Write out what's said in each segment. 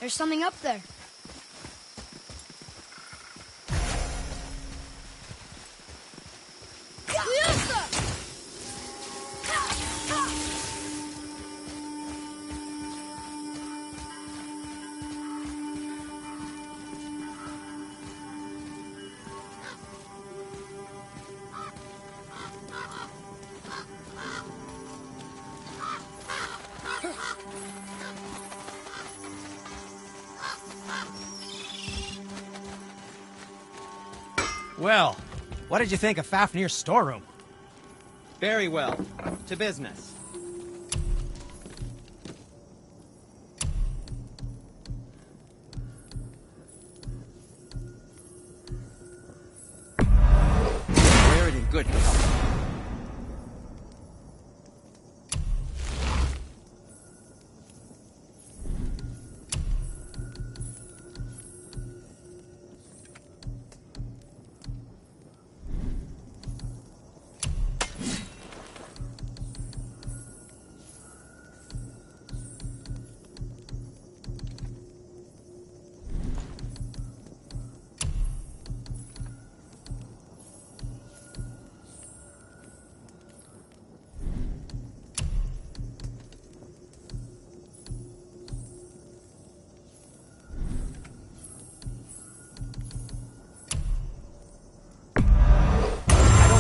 There's something up there. Well, what did you think of Fafnir's storeroom? Very well. To business. Wear it in good health.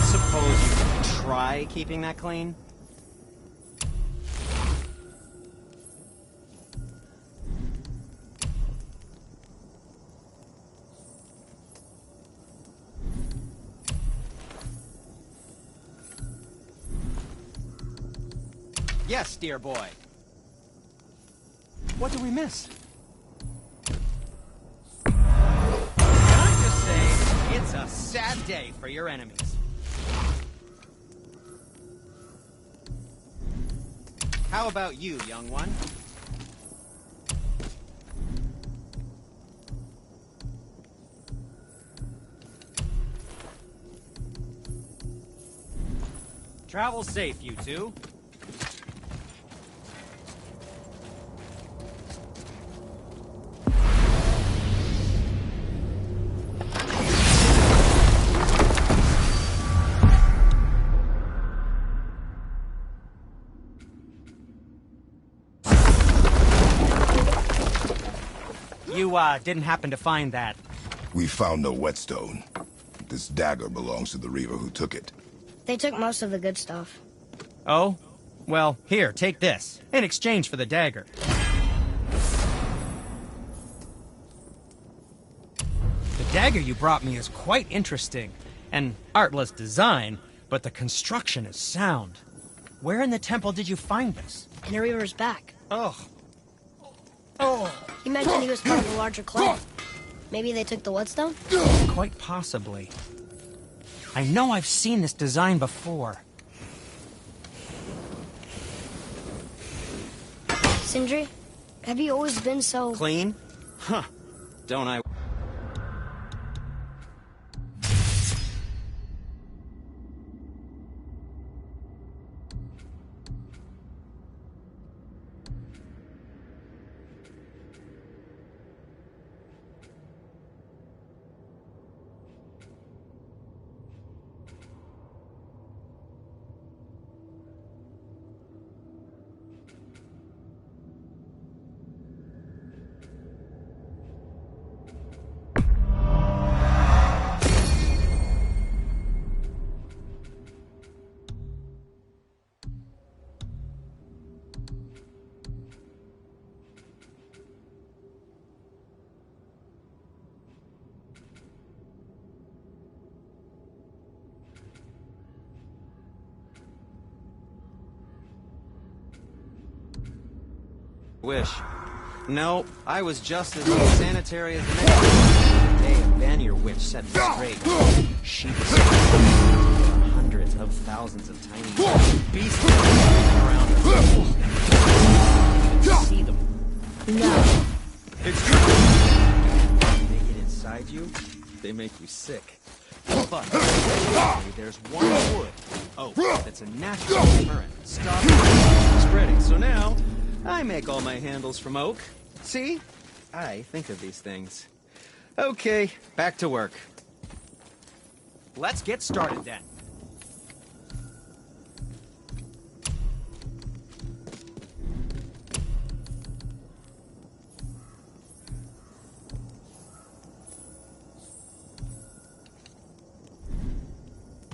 Suppose you could try keeping that clean? Yes, dear boy. What did we miss? Can I just say, it's a sad day for your enemies. How about you, young one? Travel safe, you two. You, didn't happen to find that? We found no whetstone. This dagger belongs to the Reaver who took it. They took most of the good stuff. Oh? Well, here, take this, in exchange for the dagger. The dagger you brought me is quite interesting. An artless design, but the construction is sound. Where in the temple did you find this? In a Reaver's back. Oh. Oh. He mentioned he was part of a larger clan. Maybe they took the whetstone? Quite possibly. I know I've seen this design before. Sindri, have you always been so... Clean? Huh. Don't I... Wish. No, I was just as unsanitary as the next one. Hey, a Vanir witch set me straight. She was hundreds of thousands of tiny beasts around us. You can see them. No. It's true. They get inside you, they make you sick. But there's one wood, oak, that's a natural deterrent. Stop spreading. So now, I make all my handles from oak. See? I think of these things. Okay, back to work. Let's get started then.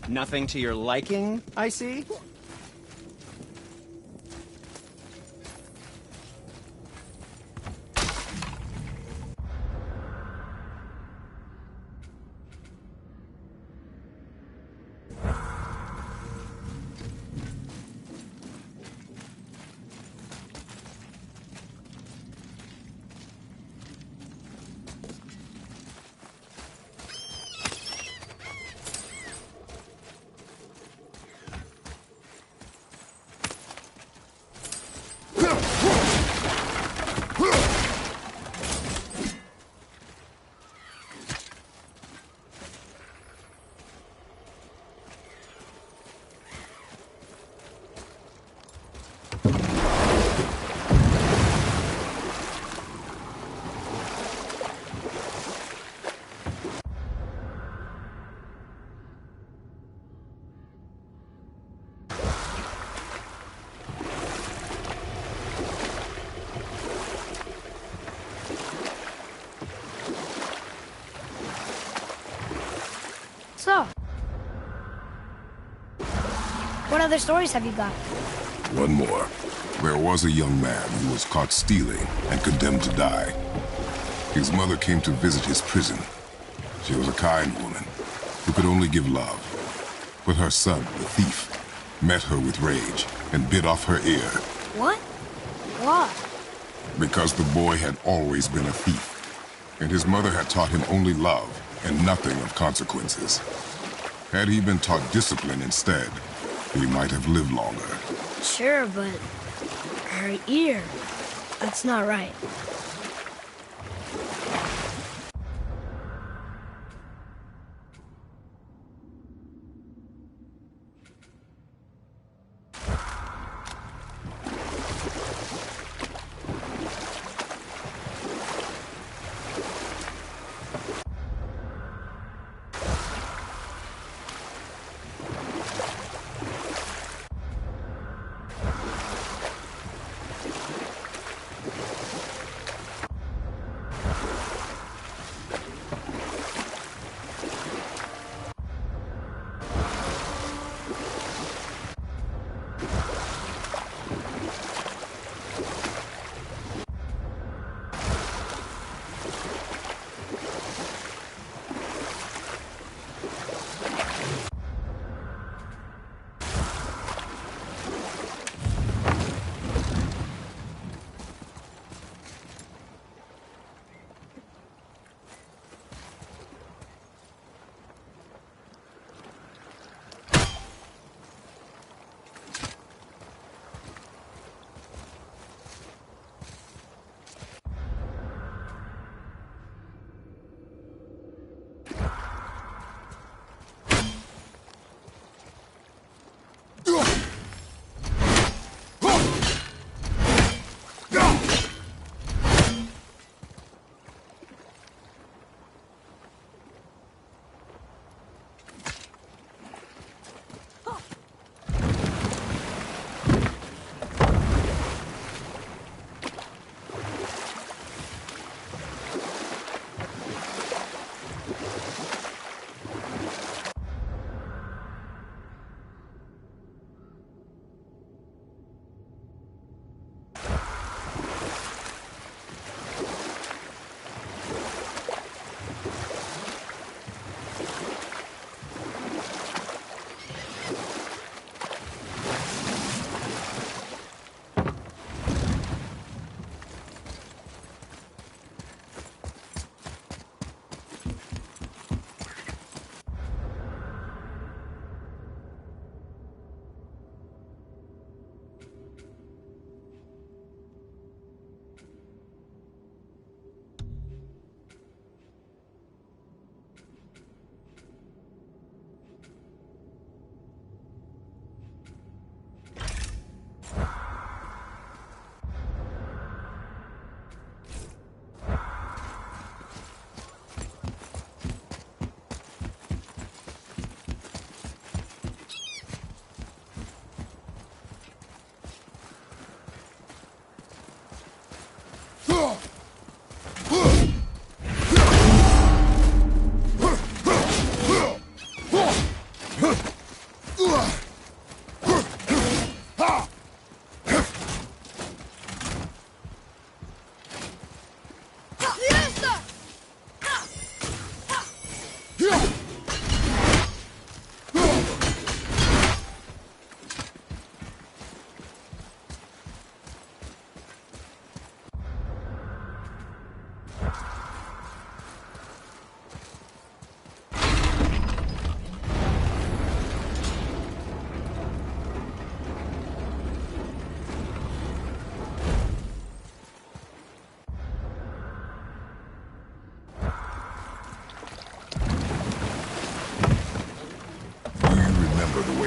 Nothing to your liking, I see? So, what other stories have you got? One more. There was a young man who was caught stealing and condemned to die. His mother came to visit his prison. She was a kind woman who could only give love. But her son, the thief, met her with rage and bit off her ear. What? Why? Because the boy had always been a thief, and his mother had taught him only love and nothing of consequences. Had he been taught discipline instead, he might have lived longer. Sure, but her ear, that's not right.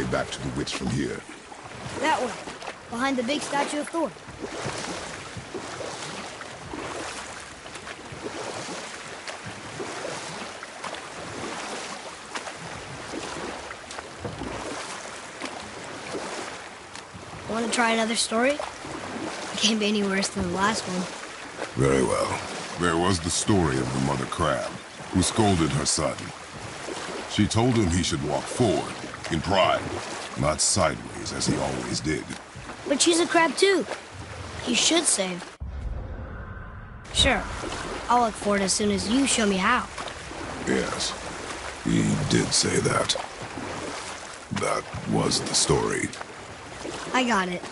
way back to the witch from here? That way, behind the big statue of Thor. Want to try another story? It can't be any worse than the last one. Very well. There was the story of the mother crab, who scolded her son. She told him he should walk forward, in pride, not sideways as he always did. But she's a crab too. You should save. Sure, I'll look for it as soon as you show me how. Yes, he did say that. That was the story. I got it.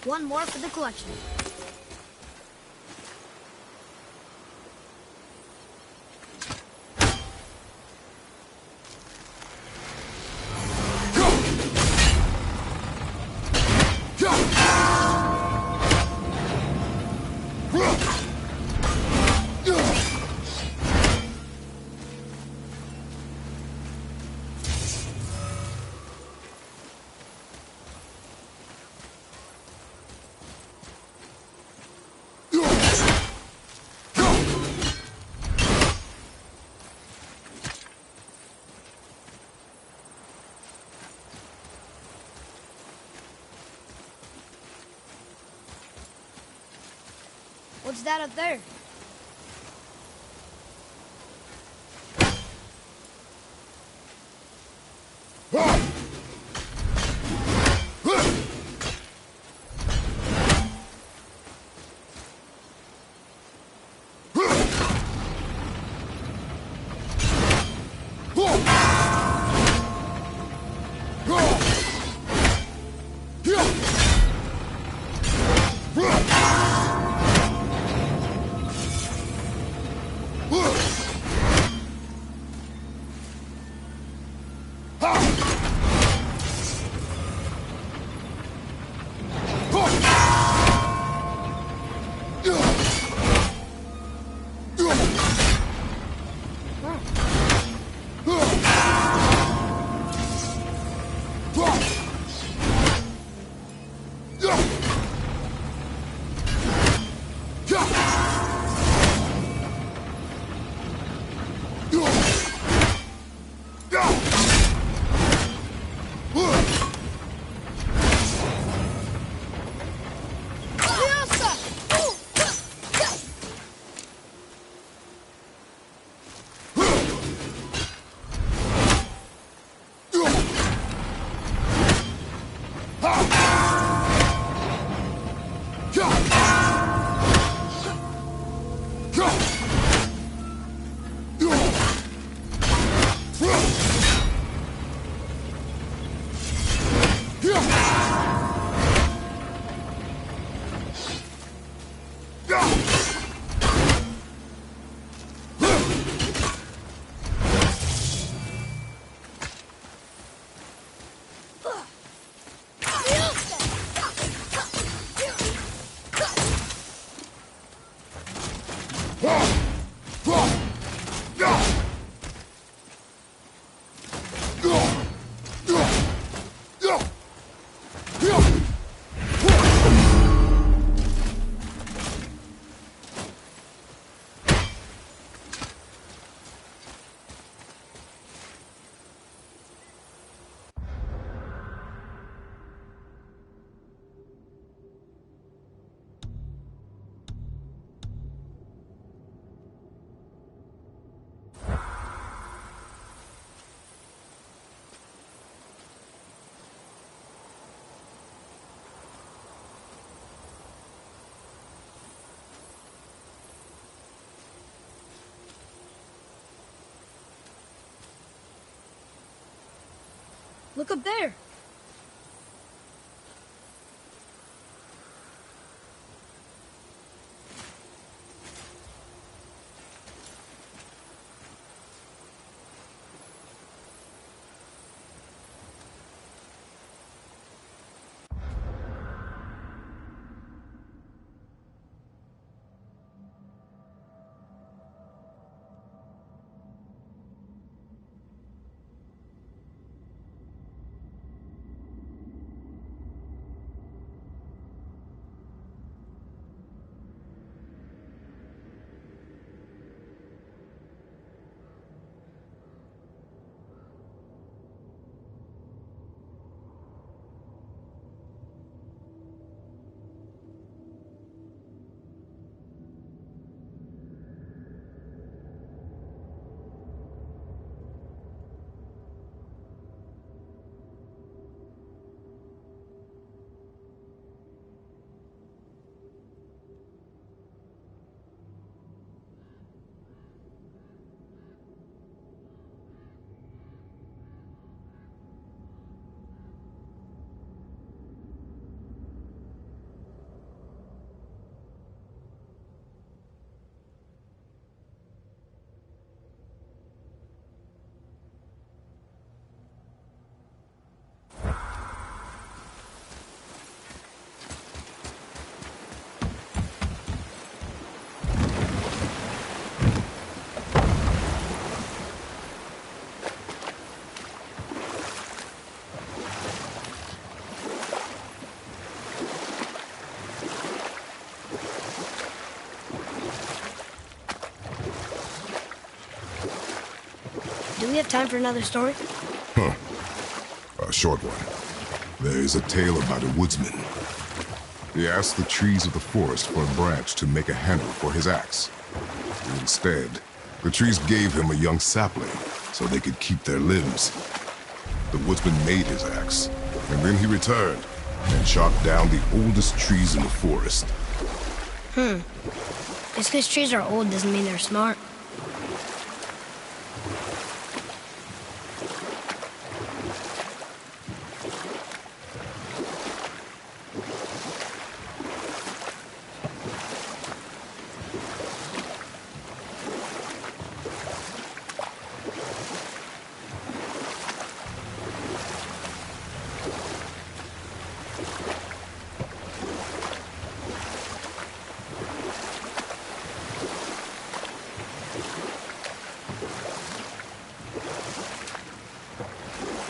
One more for the collection. What's that up there? Look up there. Do we have time for another story? A short one. There is a tale about a woodsman. He asked the trees of the forest for a branch to make a handle for his axe. Instead, the trees gave him a young sapling so they could keep their limbs. The woodsman made his axe, and then he returned and shot down the oldest trees in the forest. Just because trees are old doesn't mean they're smart.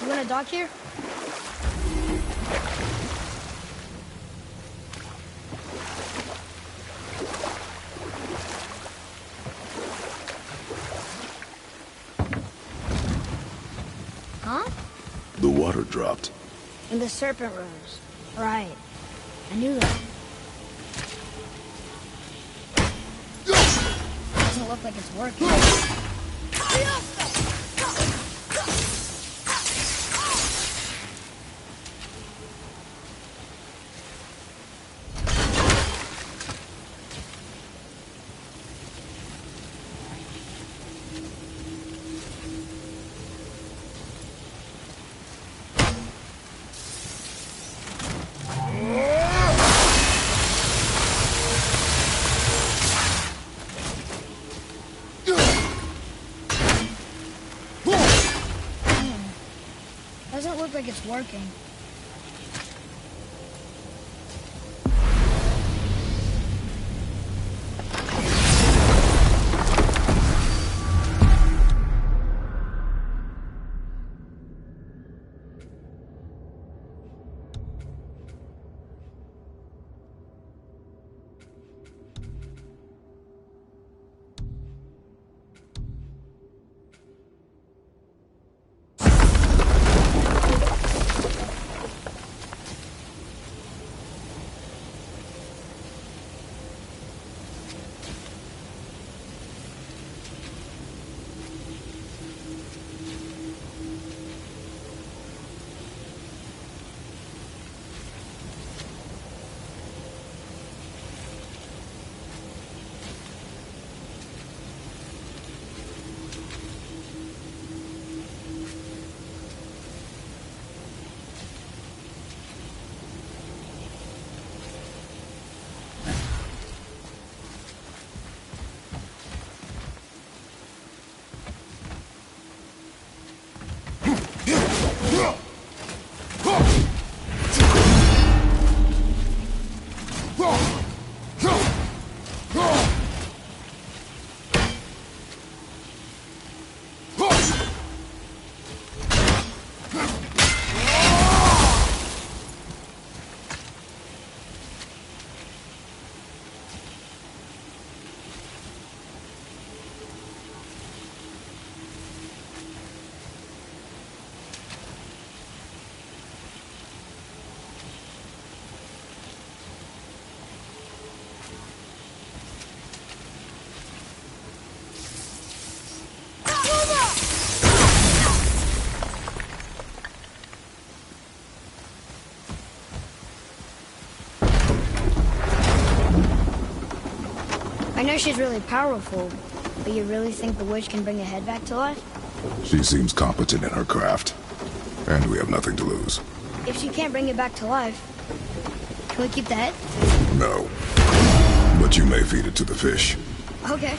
You want a dock here? Huh? The water dropped. And the serpent rose. Right. I knew that. Doesn't look like it's working. Doesn't look like it's working. know she's really powerful, but you really think the witch can bring a head back to life? She seems competent in her craft, and we have nothing to lose. If she can't bring it back to life, can we keep the head? No. But you may feed it to the fish. Okay.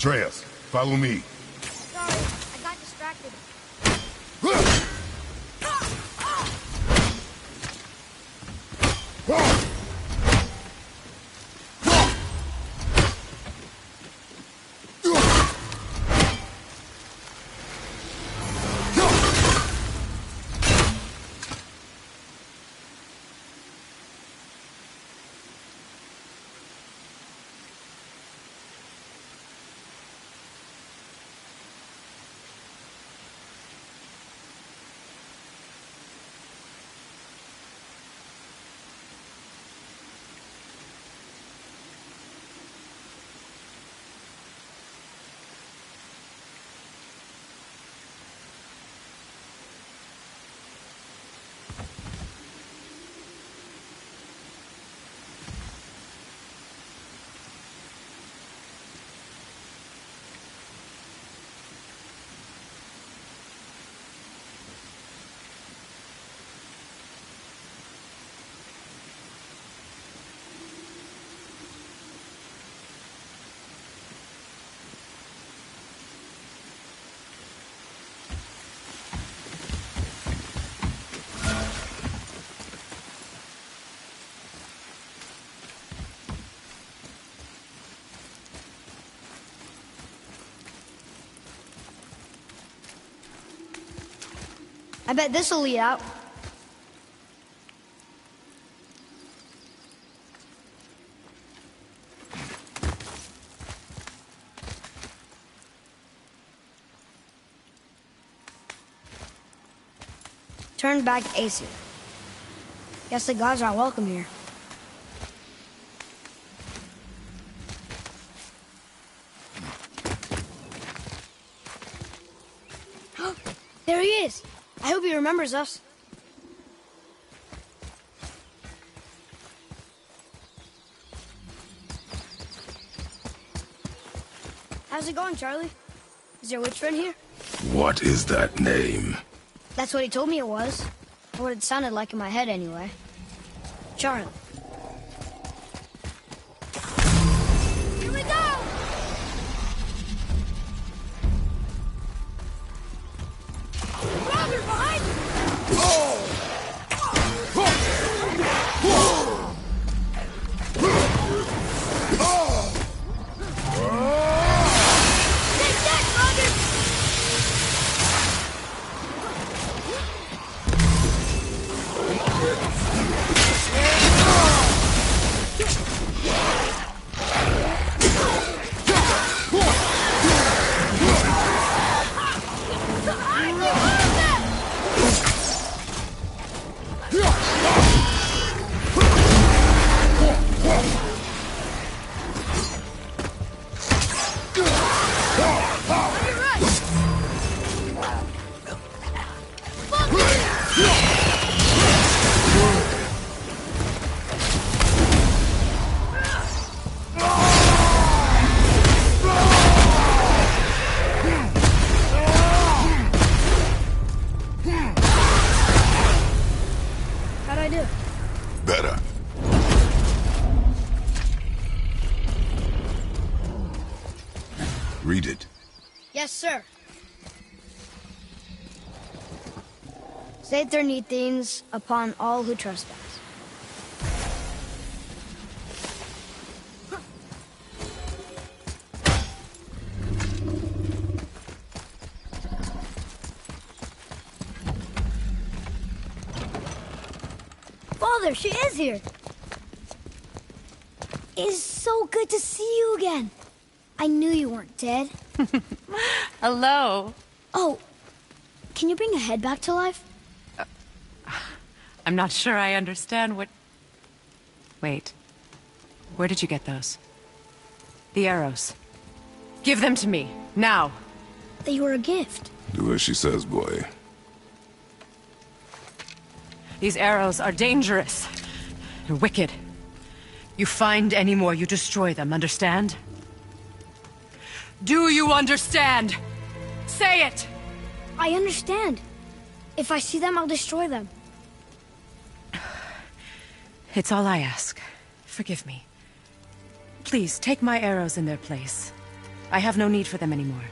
Atreus, follow me. Sorry, I got distracted. I bet this'll lead out. Turn back AC. Guess the gods aren't welcome here. There he is. I hope he remembers us. How's it going, Charlie? Is there a witch friend here? What is that name? That's what he told me it was. Or what it sounded like in my head, anyway. Charlie. Here we go! Robert, behind you! Take that, Robert! How'd I do? Better. Read it. Yes, sir. Save their neat things upon all who trespass. Father, she is here. It is so good to see you again. I knew you weren't dead. Hello. Oh, can you bring a head back to life? I'm not sure I understand what... Wait. Where did you get those? The arrows. Give them to me, now. They were a gift. Do as she says, boy. These arrows are dangerous and wicked. You find any more, you destroy them, understand? Do you understand? Say it! I understand. If I see them, I'll destroy them. It's all I ask. Forgive me. Please, take my arrows in their place. I have no need for them anymore.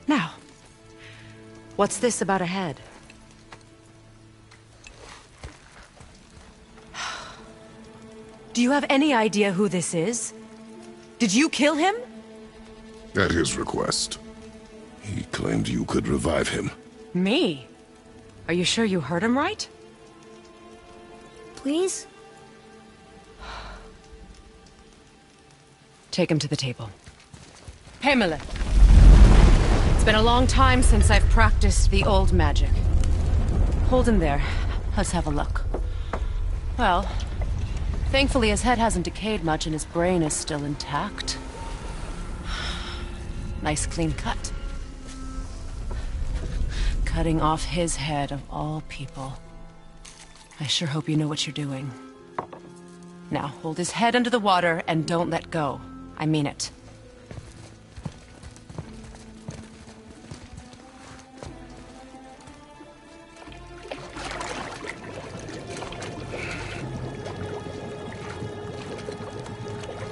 Now, what's this about a head? Do you have any idea who this is? Did you kill him? At his request. He claimed you could revive him. Me? Are you sure you heard him right? Please? Take him to the table. Pamela. It's been a long time since I've practiced the old magic. Hold him there. Let's have a look. Well, thankfully his head hasn't decayed much and his brain is still intact. Nice clean cut. Cutting off his head of all people. I sure hope you know what you're doing. Now, hold his head under the water and don't let go. I mean it.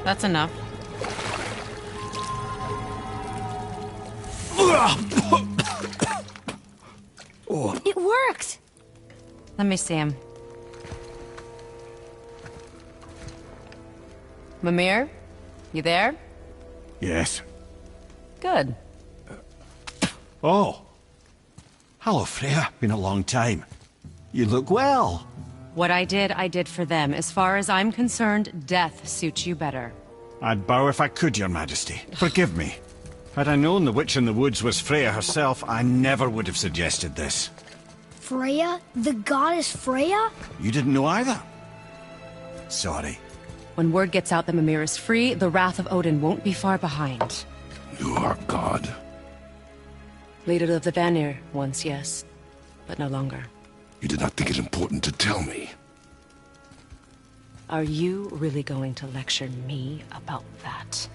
That's enough. It worked! Let me see him. Mimir? You there? Yes. Good. Oh. Hello, Freya. Been a long time. You look well. What I did for them. As far as I'm concerned, death suits you better. I'd bow if I could, Your Majesty. Forgive me. Had I known the witch in the woods was Freya herself, I never would have suggested this. Freya? The goddess Freya? You didn't know either? Sorry. When word gets out that Mimir is free, the wrath of Odin won't be far behind. You are God. Leader of the Vanir, once, yes. But no longer. You did not think it important to tell me. Are you really going to lecture me about that?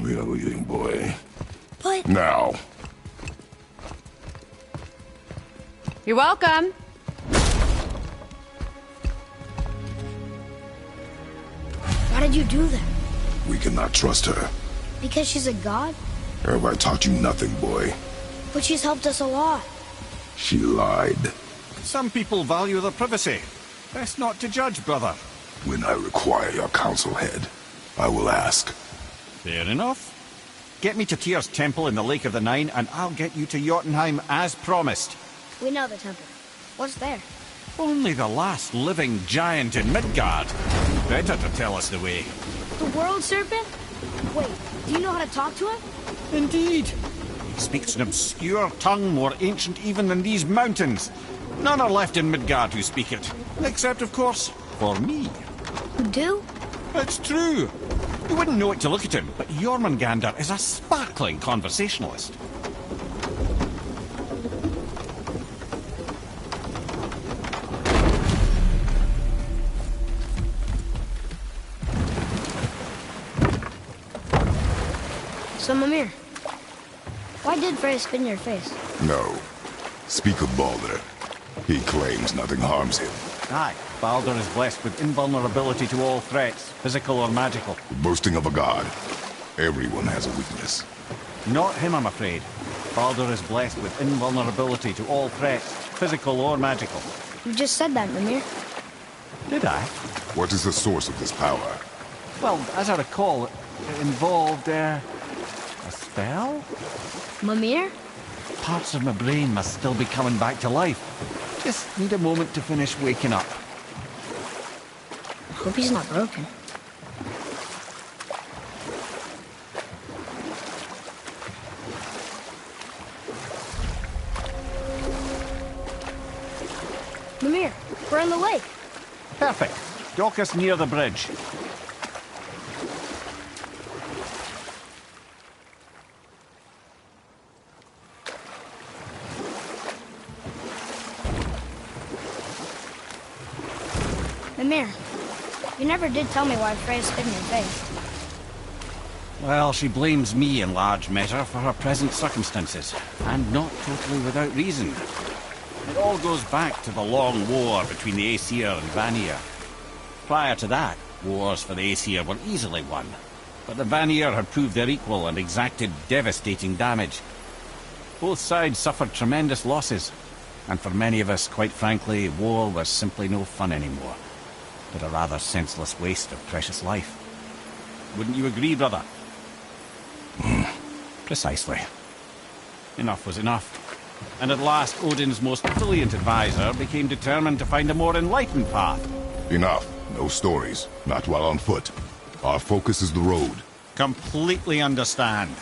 We are leaving, boy. But... Now. You're welcome. Why did you do that? We cannot trust her. Because she's a god? Have I taught you nothing, boy? But she's helped us a lot. She lied. Some people value their privacy. Best not to judge, brother. When I require your council head, I will ask. Fair enough. Get me to Tyr's temple in the Lake of the Nine, and I'll get you to Jotunheim as promised. We know the temple. What's there? Only the last living giant in Midgard. Better to tell us the way. The world serpent? Wait, do you know how to talk to him? Indeed. He speaks an obscure tongue more ancient even than these mountains. None are left in Midgard who speak it. Except, of course, for me. You do? It's true. You wouldn't know it to look at him, but Jormungandr is a sparkling conversationalist. So, Mimir, why did Freya spit in your face? No. Speak of Baldur. He claims nothing harms him. Aye, Baldur is blessed with invulnerability to all threats, physical or magical. The boasting of a god. Everyone has a weakness. Not him, I'm afraid. Baldur is blessed with invulnerability to all threats, physical or magical. You just said that, Mimir. Did I? What is the source of this power? Well, as I recall, it involved, a spell? Mimir? Parts of my brain must still be coming back to life. Just need a moment to finish waking up. I hope he's not broken. Mimir, we're in the lake. Perfect. Dock us near the bridge. Mimir, you never did tell me why Freya spit in your face. Well, she blames me in large measure for her present circumstances, and not totally without reason. It all goes back to the long war between the Aesir and Vanir. Prior to that, wars for the Aesir were easily won, but the Vanir had proved their equal and exacted devastating damage. Both sides suffered tremendous losses, and for many of us, quite frankly, war was simply no fun anymore, but a rather senseless waste of precious life. Wouldn't you agree, brother? Precisely. Enough was enough. And at last, Odin's most brilliant advisor became determined to find a more enlightened path. Enough. No stories. Not while on foot. Our focus is the road. Completely understand.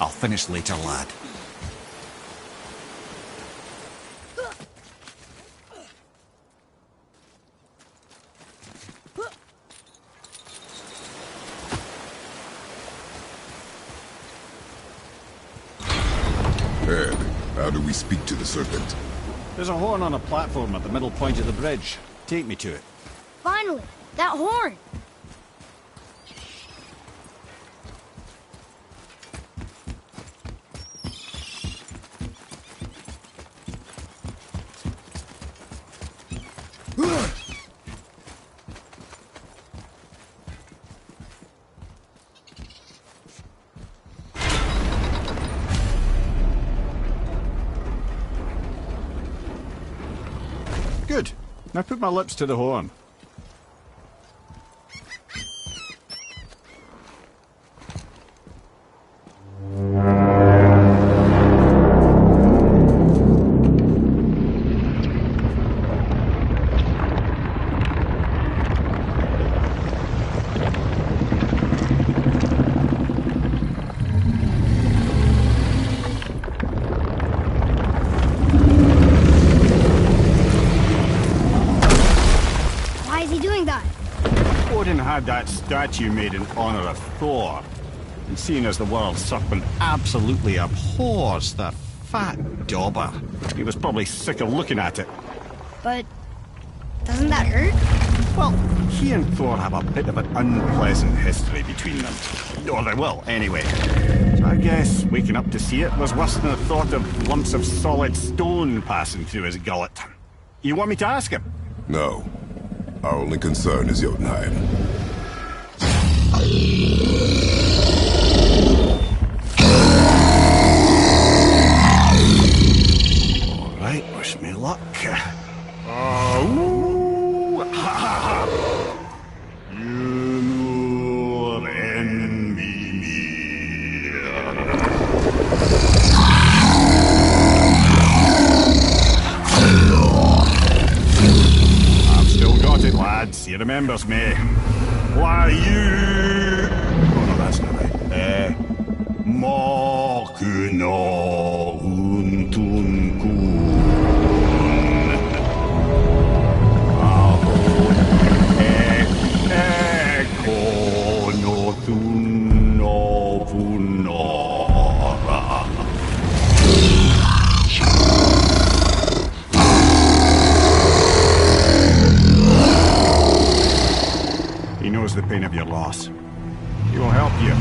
I'll finish later, lad. Ed, how do we speak to the serpent? There's a horn on a platform at the middle point of the bridge. Take me to it. Finally, that horn! Good. Now put my lips to the horn. had that statue made in honor of Thor. And seeing as the world serpent absolutely abhors the fat dauber, he was probably sick of looking at it. But doesn't that hurt? Well, he and Thor have a bit of an unpleasant history between them. Or they will, anyway. So I guess waking up to see it was worse than the thought of lumps of solid stone passing through his gullet. You want me to ask him? No. Our only concern is Jotunheim. All right, wish me luck. Oh, ha ha ha! You envy me. I've still got it, lads. He remembers me. Why you? Oh no, that's not right. Makuna untunkun. He knows the pain of your loss. He will help you.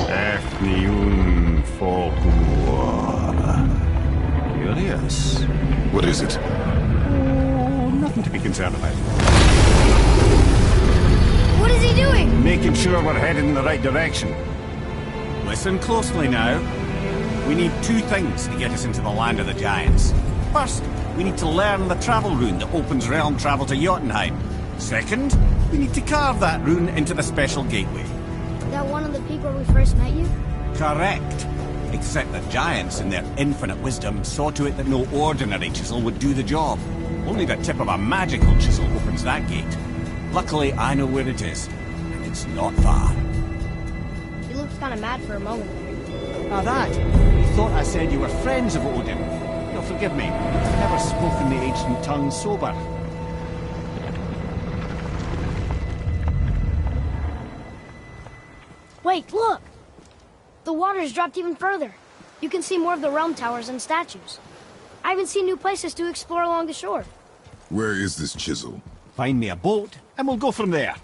Efniun Folkur. Curious. What is it? Oh, nothing to be concerned about. What is he doing? Making sure we're headed in the right direction. Listen closely now. We need two things to get us into the land of the giants. First, we need to learn the travel rune that opens realm travel to Jotunheim. Second, we need to carve that rune into the special gateway. Is that one of the people we first met you? Correct. Except the giants, in their infinite wisdom, saw to it that no ordinary chisel would do the job. Only the tip of a magical chisel opens that gate. Luckily, I know where it is, and it's not far. He looks kind of mad for a moment there. Now that, you thought I said you were friends of Odin. You'll forgive me. I've never spoken the ancient tongue sober. Wait, look! The water's dropped even further. You can see more of the realm towers and statues. I even see new places to explore along the shore. Where is this chisel? Find me a boat, and we'll go from there.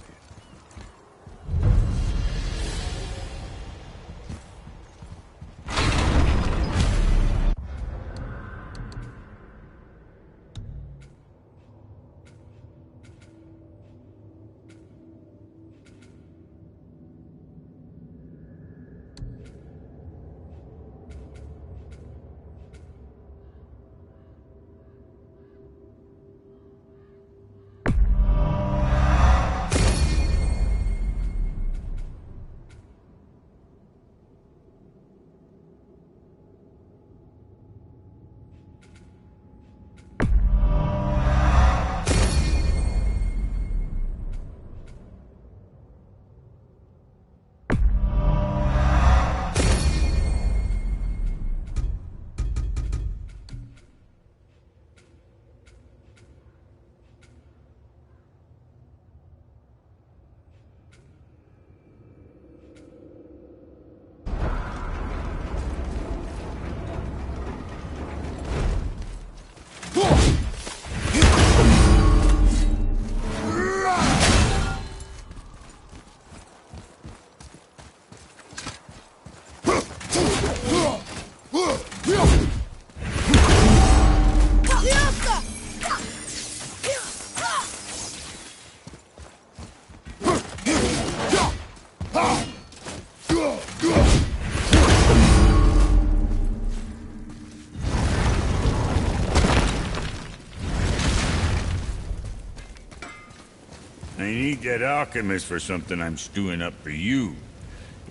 I need that alchemist for something I'm stewing up for you.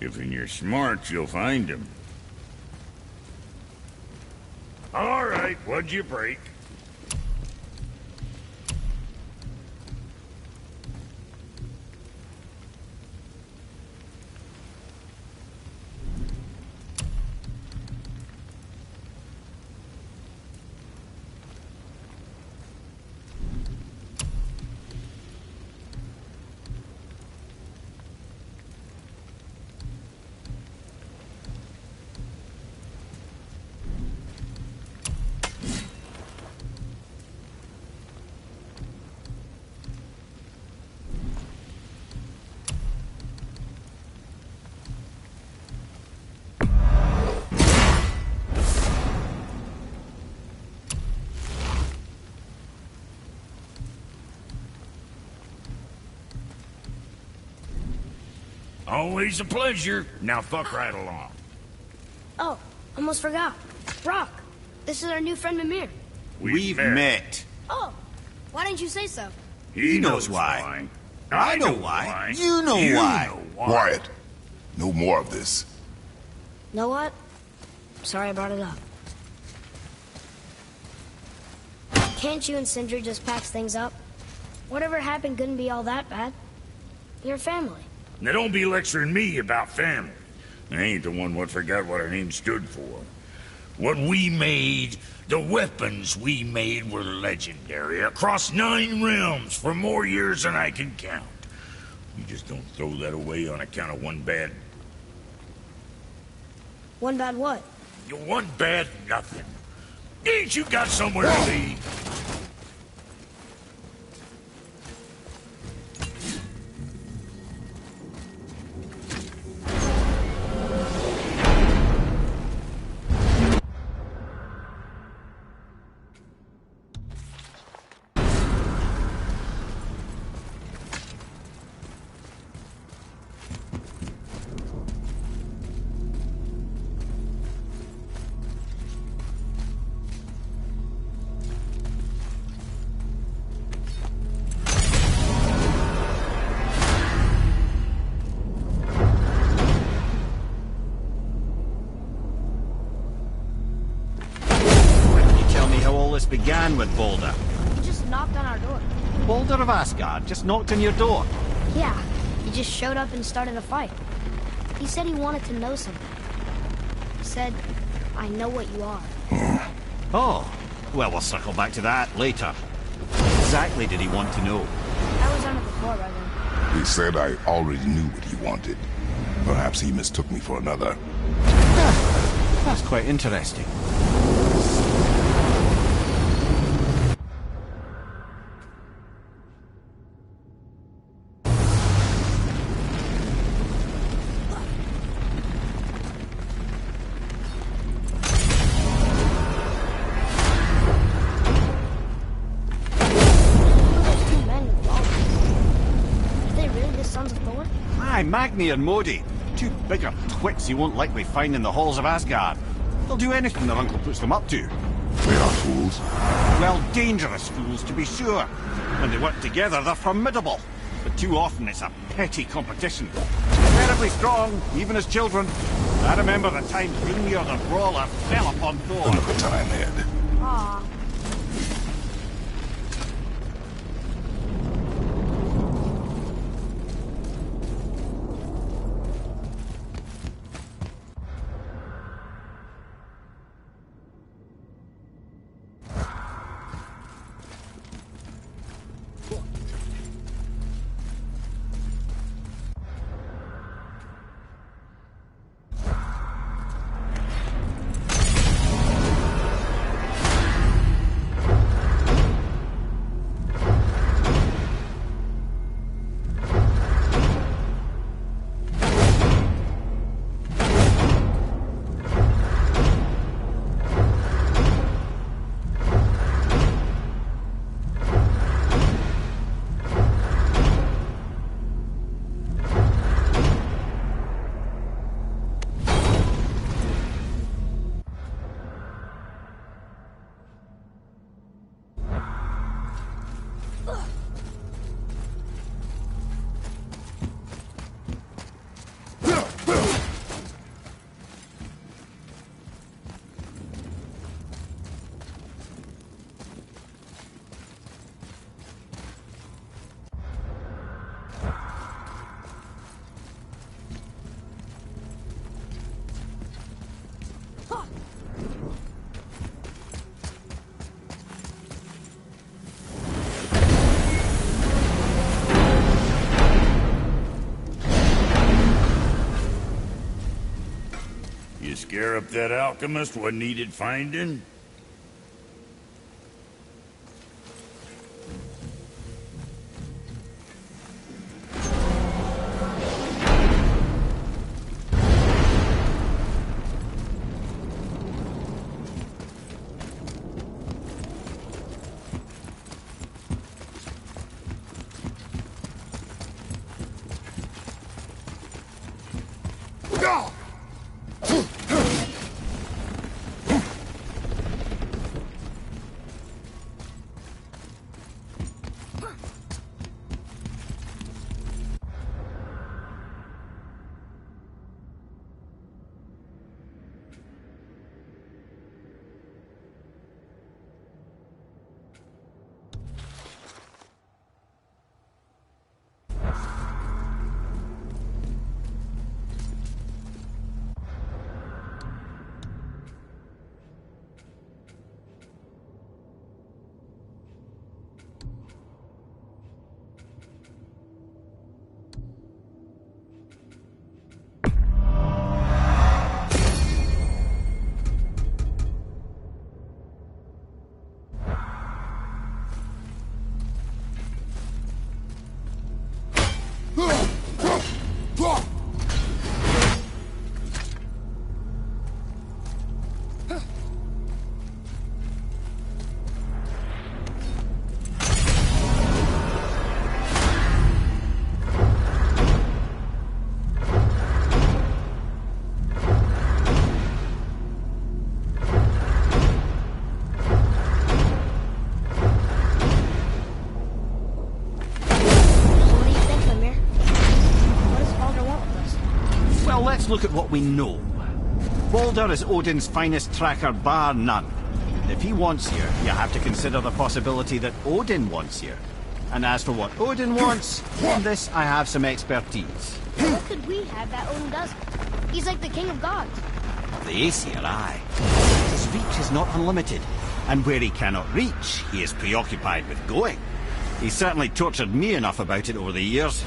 If you're smart, you'll find him. All right, what'd you break? Always a pleasure. Now fuck right along. Oh, almost forgot. Brock, this is our new friend Mimir. We've met. Oh, why didn't you say so? He knows why. I know why. You know why. Quiet. No more of this. Know what? Sorry I brought it up. Can't you and Sindri just patch things up? Whatever happened couldn't be all that bad. You're family. Now don't be lecturing me about family. I ain't the one what forgot what our name stood for. What we made, the weapons we made were legendary across 9 realms for more years than I can count. You just don't throw that away on account of one bad... One bad what? One bad nothing. Ain't you got somewhere to be? Began with Boulder. He just knocked on our door. Boulder of Asgard just knocked on your door. Yeah, he just showed up and started a fight. He said he wanted to know something. He said, I know what you are. Oh, well, we'll circle back to that later. What exactly did he want to know? I was on it before, Reverend. He said I already knew what he wanted. Perhaps he mistook me for another. That's quite interesting. Magni and Modi. 2 bigger twits you won't likely find in the halls of Asgard. They'll do anything their uncle puts them up to. They are fools. Well, dangerous fools, to be sure. When they work together, they're formidable. But too often it's a petty competition. Terribly strong, even as children. I remember the time Gungnir the Brawler fell upon Thor. Another time, Ed. Aw. You scare up that alchemist what needed finding? Look at what we know. Baldur is Odin's finest tracker bar none. If he wants you, you have to consider the possibility that Odin wants you. And as for what Odin wants, on this I have some expertise. What could we have that Odin doesn't? He's like the king of gods. The Aesir, aye. His reach is not unlimited, and where he cannot reach, he is preoccupied with going. He's certainly tortured me enough about it over the years.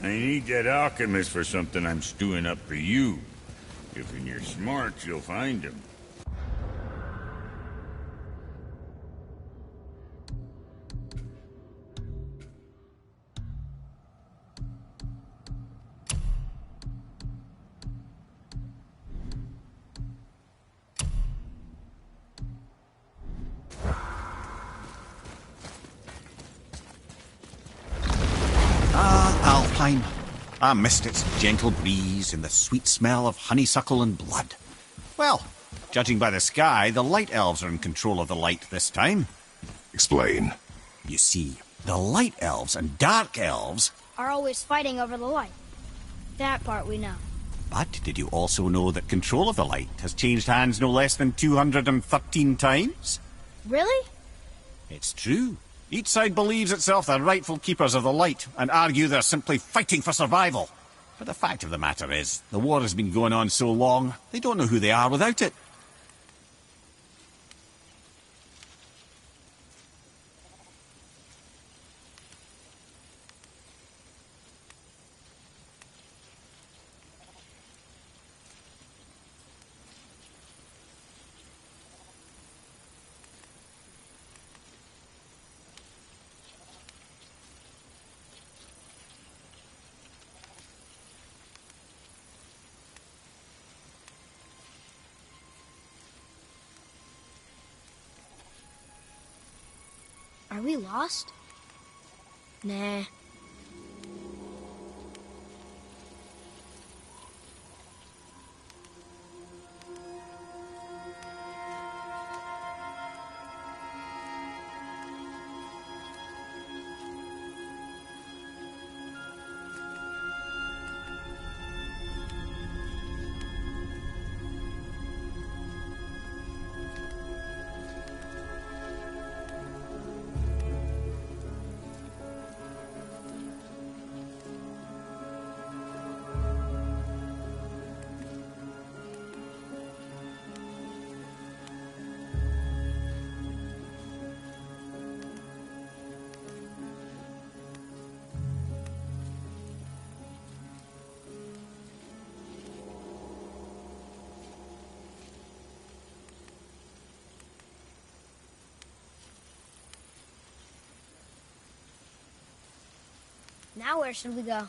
I need that alchemist for something I'm stewing up for you. If you're smart, you'll find him. Alpine. I missed its gentle breeze and the sweet smell of honeysuckle and blood. Well, judging by the sky, the light elves are in control of the light this time. Explain. You see, the light elves and dark elves are always fighting over the light. That part we know. But did you also know that control of the light has changed hands no less than 213 times? Really? It's true. Each side believes itself the rightful keepers of the light and argue they're simply fighting for survival. But the fact of the matter is, the war has been going on so long, they don't know who they are without it. Are we lost? Nah. Now where should we go?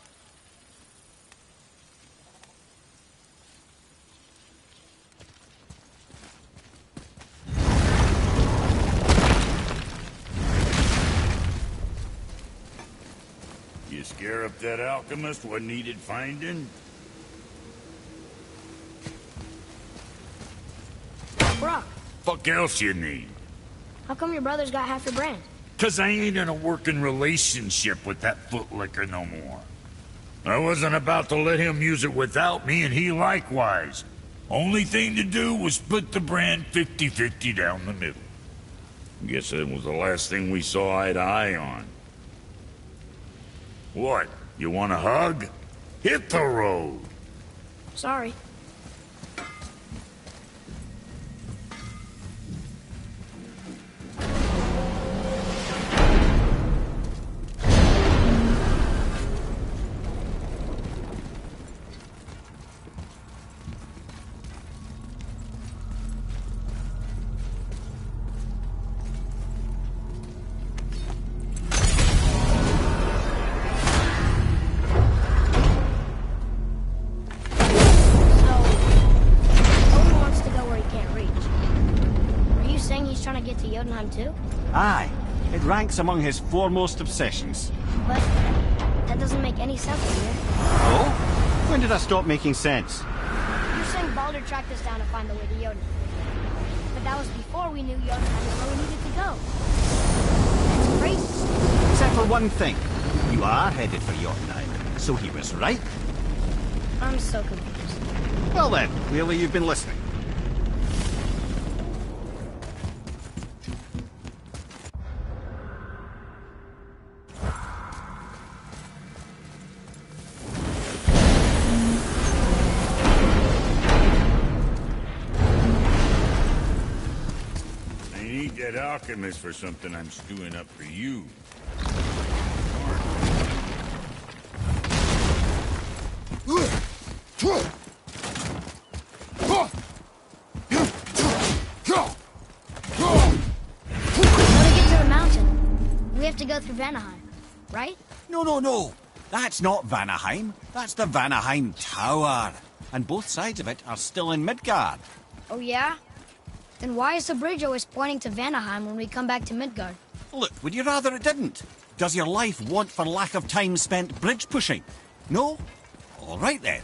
You scare up that alchemist what needed finding? Brock, Fuck else you need? how come your brother's got half your brand? 'Cause I ain't in a working relationship with that footlicker no more. I wasn't about to let him use it without me, and he likewise. Only thing to do was split the brand 50-50 down the middle. Guess that was the last thing we saw eye to eye on. What? You want a hug? Hit the road! Sorry. Too? Aye, it ranks among his foremost obsessions. But that doesn't make any sense to me. Oh? When did I stop making sense? You're saying Baldur tracked us down to find the way to Jotunheim. But that was before we knew Jotunheim was where we needed to go. That's crazy. Except for one thing. You are headed for Jotunheim, so he was right. I'm so confused. Well then, clearly you've been listening. That alchemist for something I'm stewing up for you. We have to go through Vanaheim, right? No. That's not Vanaheim. That's the Vanaheim Tower. And both sides of it are still in Midgard. Oh, yeah? Then why is the bridge always pointing to Vanaheim when we come back to Midgard? Look, would you rather it didn't? Does your life want for lack of time spent bridge pushing? No? All right then.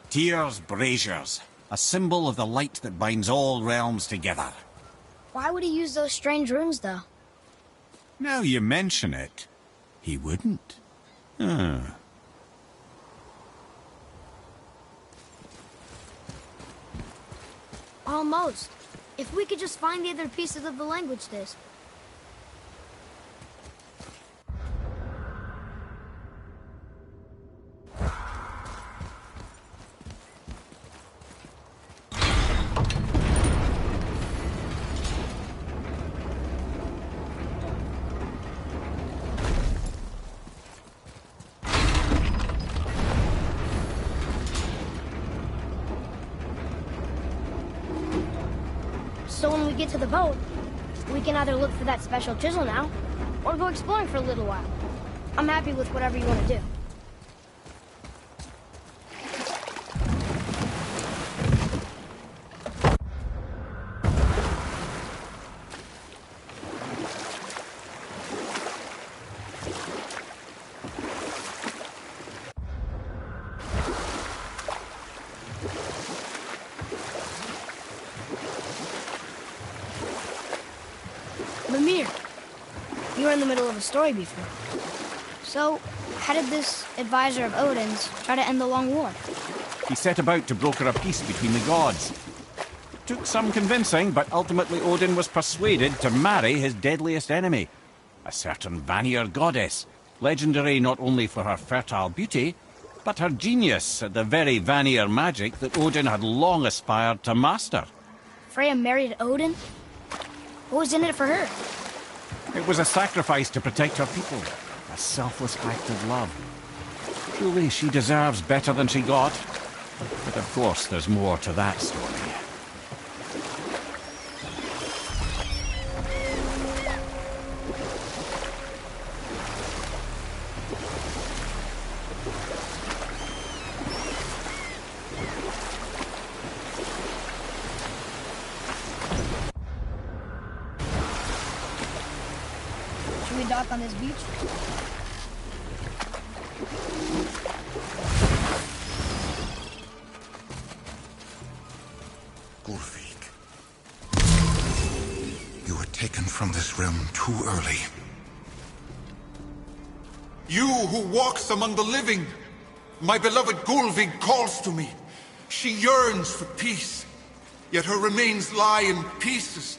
Tyr's braziers, a symbol of the light that binds all realms together. Why would he use those strange runes, though? Now you mention it, he wouldn't. Almost. If we could just find the other pieces of the language disc. So when we get to the boat, we can either look for that special chisel now, or go exploring for a little while. I'm happy with whatever you want to do. Mimir, you were in the middle of a story before. So, how did this advisor of Odin's try to end the long war? He set about to broker a peace between the gods. Took some convincing, but ultimately Odin was persuaded to marry his deadliest enemy, a certain Vanir goddess, legendary not only for her fertile beauty, but her genius at the very Vanir magic that Odin had long aspired to master. Freya married Odin? What was in it for her? It was a sacrifice to protect her people, a selfless act of love. Truly, she deserves better than she got. But of course, there's more to that story. Should we dock on this beach? Gulvik. You were taken from this realm too early. You who walks among the living, my beloved Gulvik calls to me. She yearns for peace, yet her remains lie in pieces.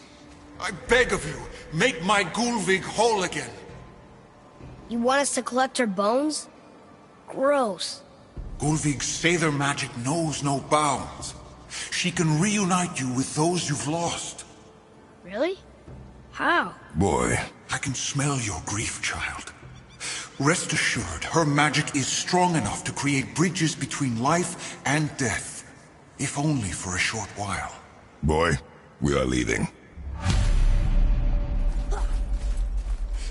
I beg of you, make my Gulvik whole again. You want us to collect her bones? Gross. Gulvik's Sather magic knows no bounds. She can reunite you with those you've lost. Really? How? Boy, I can smell your grief, child. Rest assured, her magic is strong enough to create bridges between life and death, if only for a short while. boy, we are leaving.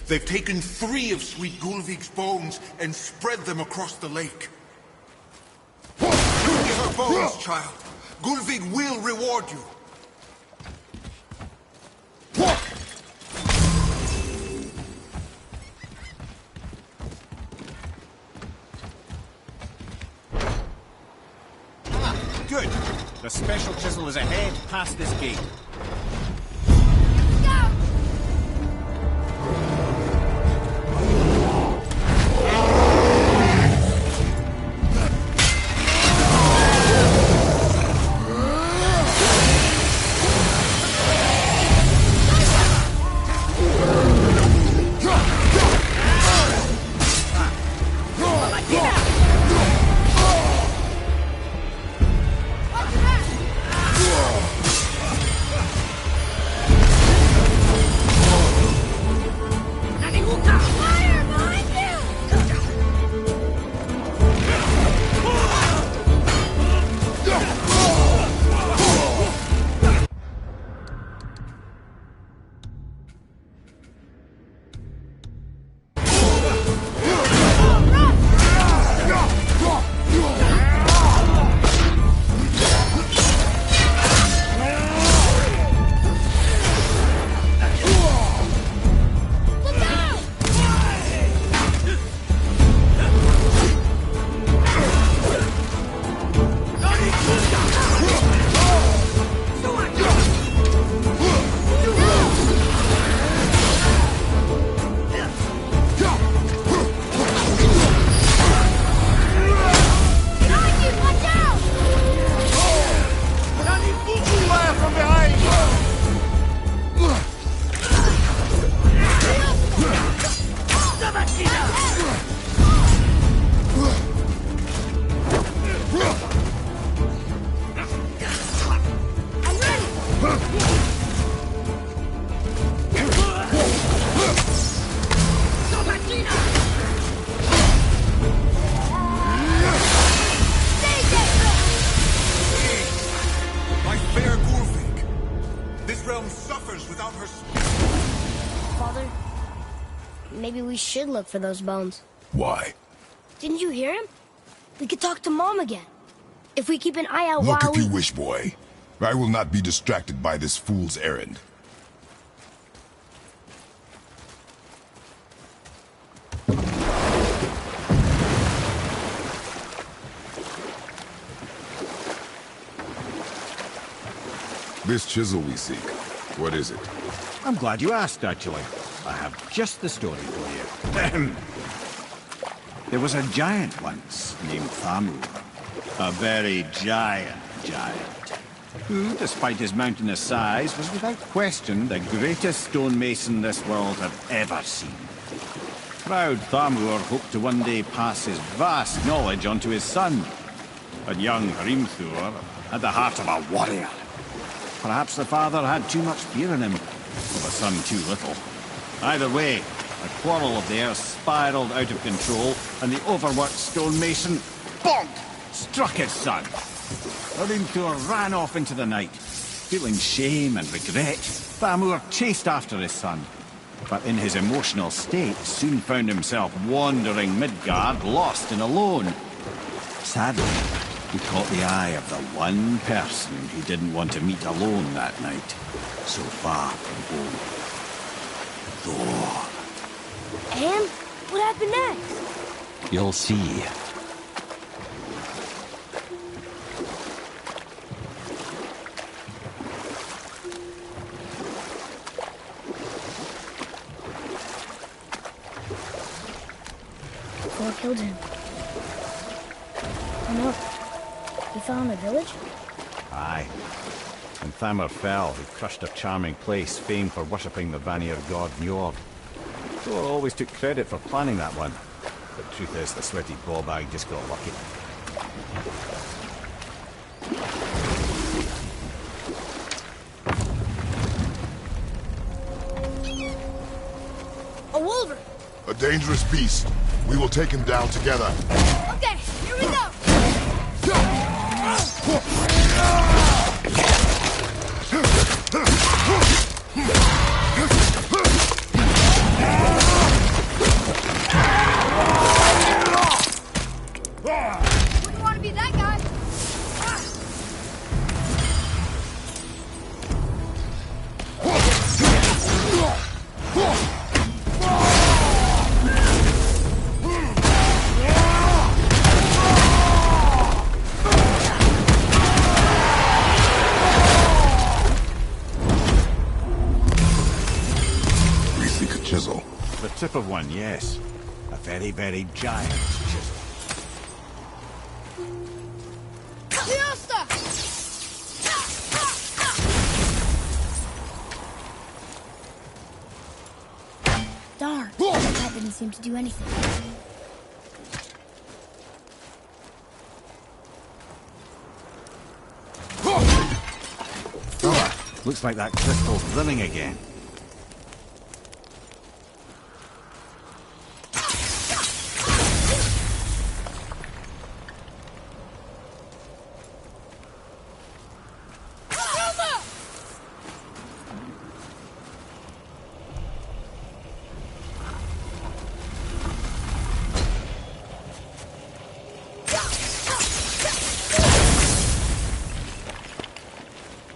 They've taken 3 of Sweet Gulvik's bones and spread them across the lake. Get her bones, child. Gulvik will reward you. Good. The special chisel is ahead, past this gate. Maybe we should look for those bones. Why? Didn't you hear him? We could talk to Mom again. If we keep an eye out Look while if you wish, boy. I will not be distracted by this fool's errand. This chisel we seek, what is it? I'm glad you asked, actually. I have just the story for you. There was a giant once named Thamur. A very giant, who, despite his mountainous size, was without question the greatest stonemason this world had ever seen. Proud Thamur hoped to one day pass his vast knowledge on to his son. But young Hrimthur had the heart of a warrior. Perhaps the father had too much fear in him, or the son too little. Either way, a quarrel of theirs spiraled out of control, and the overworked stonemason, bonk, struck his son. Hrimthur ran off into the night. Feeling shame and regret, Thamur chased after his son. But in his emotional state, soon found himself wandering Midgard, lost and alone. Sadly, he caught the eye of the one person he didn't want to meet alone that night, so far from home. Thor. And what happened next? You'll see. Thor killed him. Oh no. He fell in the village? Aye. When Thamur fell, he crushed a charming place famed for worshipping the Vanir god Njord. Thor always took credit for planning that one. But truth is, the sweaty ballbag just got lucky. A wolverine! A dangerous beast. We will take him down together. Okay, here we go! Wouldn't want to be that guy. We seek a chisel. The tip of one, yes. A very, very giant chisel. Darn, that didn't seem to do anything. Oh, looks like that crystal's living again.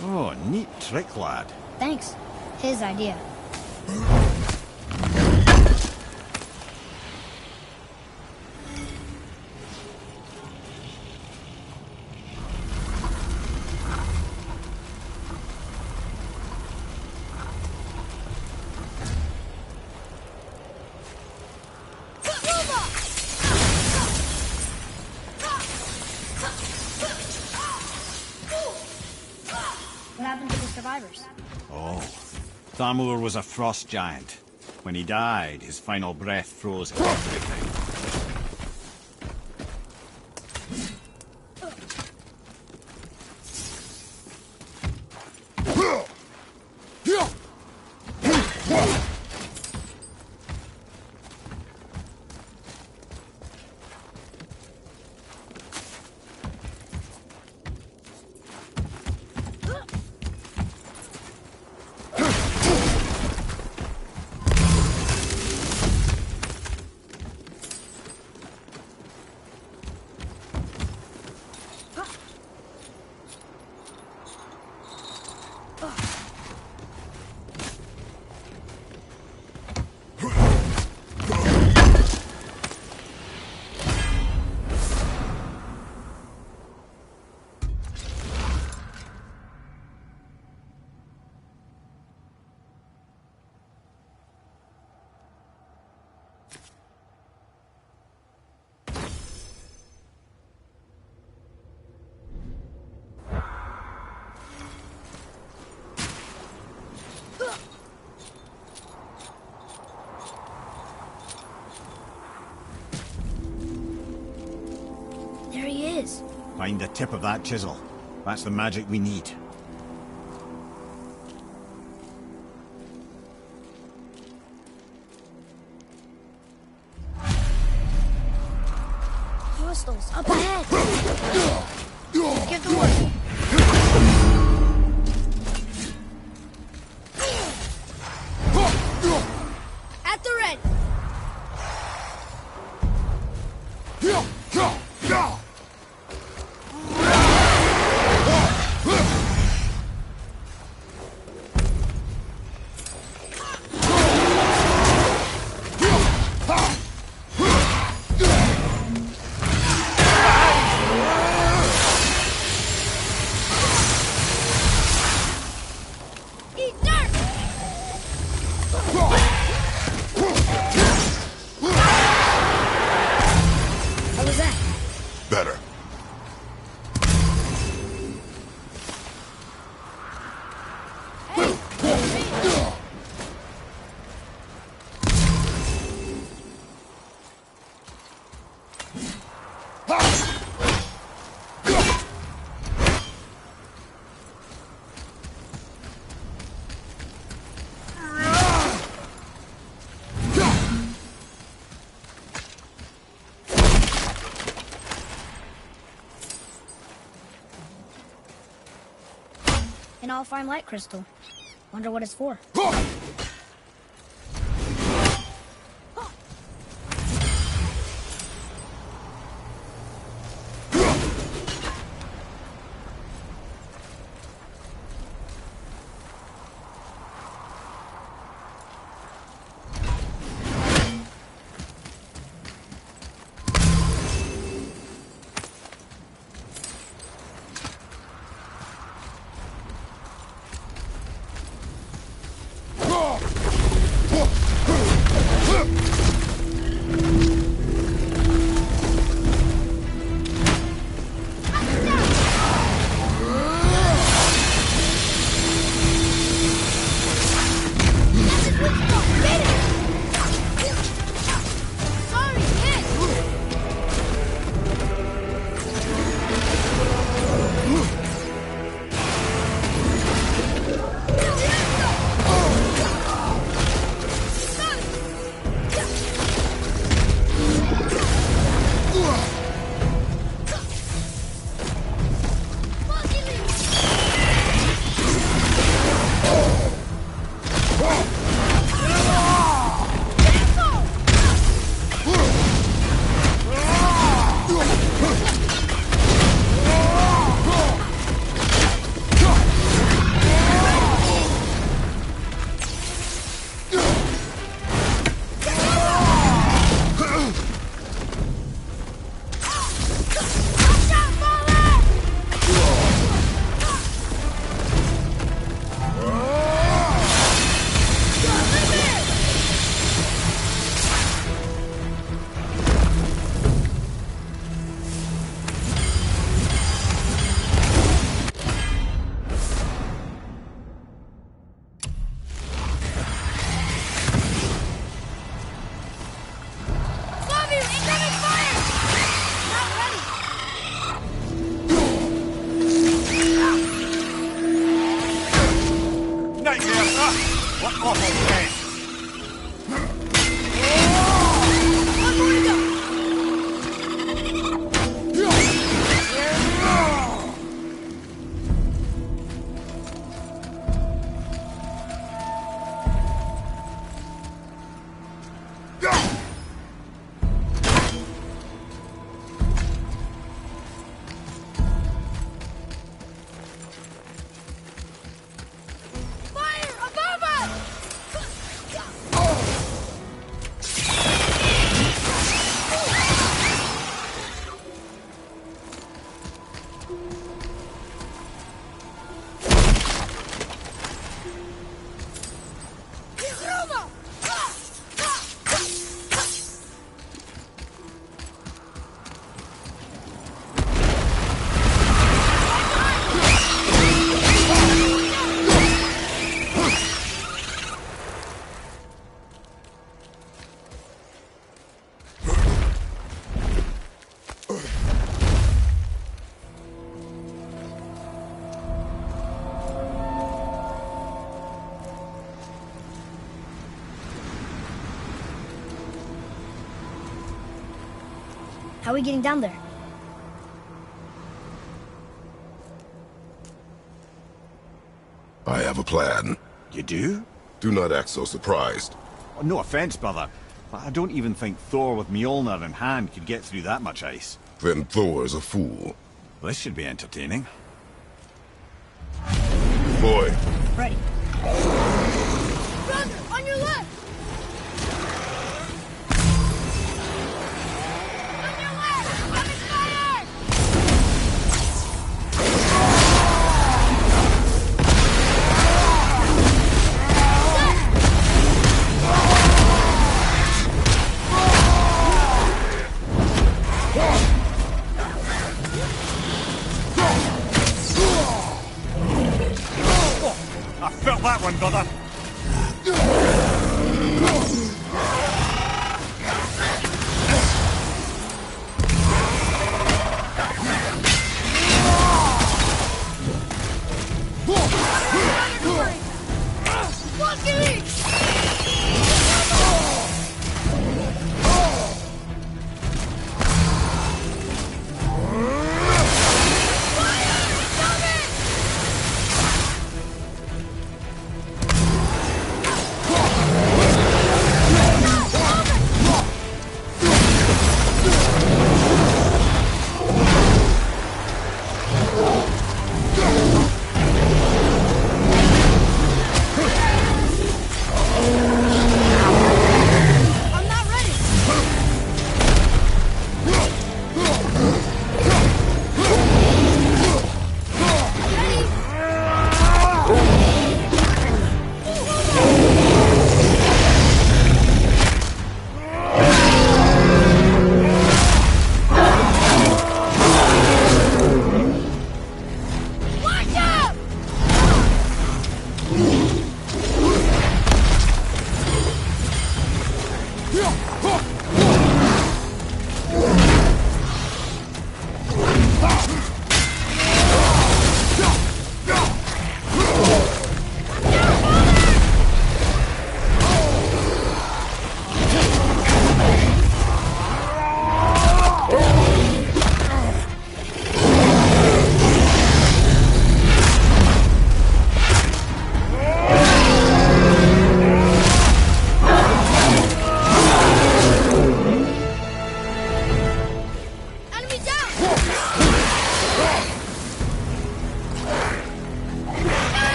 Oh, neat trick, lad. Thanks. His idea. What happened to the survivors? Oh, Thamur was a frost giant. When he died, his final breath froze everything. There he is. Find the tip of that chisel. That's the magic we need. Hostiles up ahead. Get to work. At the ready. An all-fine light crystal. Wonder what it's for. How are we getting down there? I have a plan. You do? Do not act so surprised. Oh, no offense, brother, but I don't even think Thor with Mjolnir in hand could get through that much ice. Then Thor's a fool. This should be entertaining. Boy. Ready. Brother, on your left! I felt that one, brother.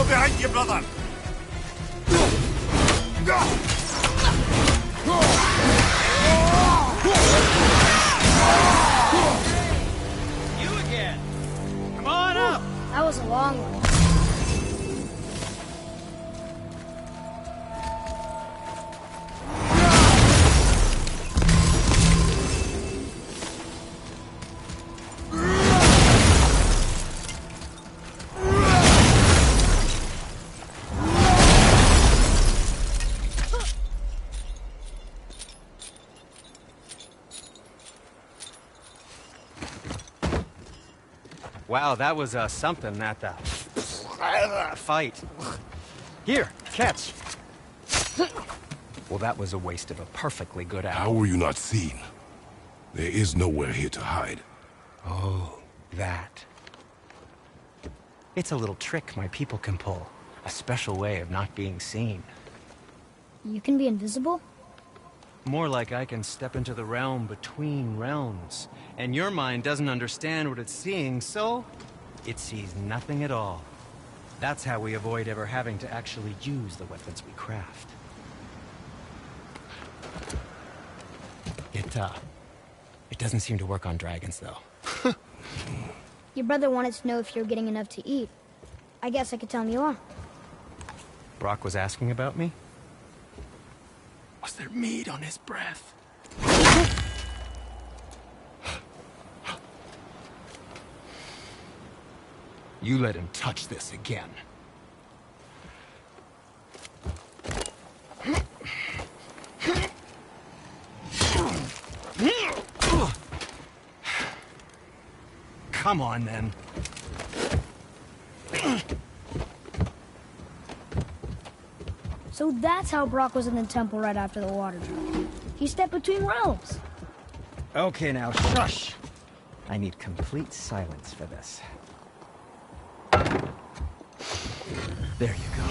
Behind you, brother! You again! Come on up! That was a long one. Wow, that was something at the fight. Here, catch. Well, that was a waste of a perfectly good How hour. were you not seen? There is nowhere here to hide. Oh, that. It's a little trick my people can pull. A special way of not being seen. You can be invisible? More like I can step into the realm between realms. And your mind doesn't understand what it's seeing, so it sees nothing at all. That's how we avoid ever having to actually use the weapons we craft. It doesn't seem to work on dragons, though. Your brother wanted to know if you're getting enough to eat. I guess I could tell him you are. Brock was asking about me? Was there meat on his breath? You let him touch this again. Come on, then. So that's how Brock was in the temple right after the water drop. He stepped between realms. Okay, now, shush. I need complete silence for this. There you go.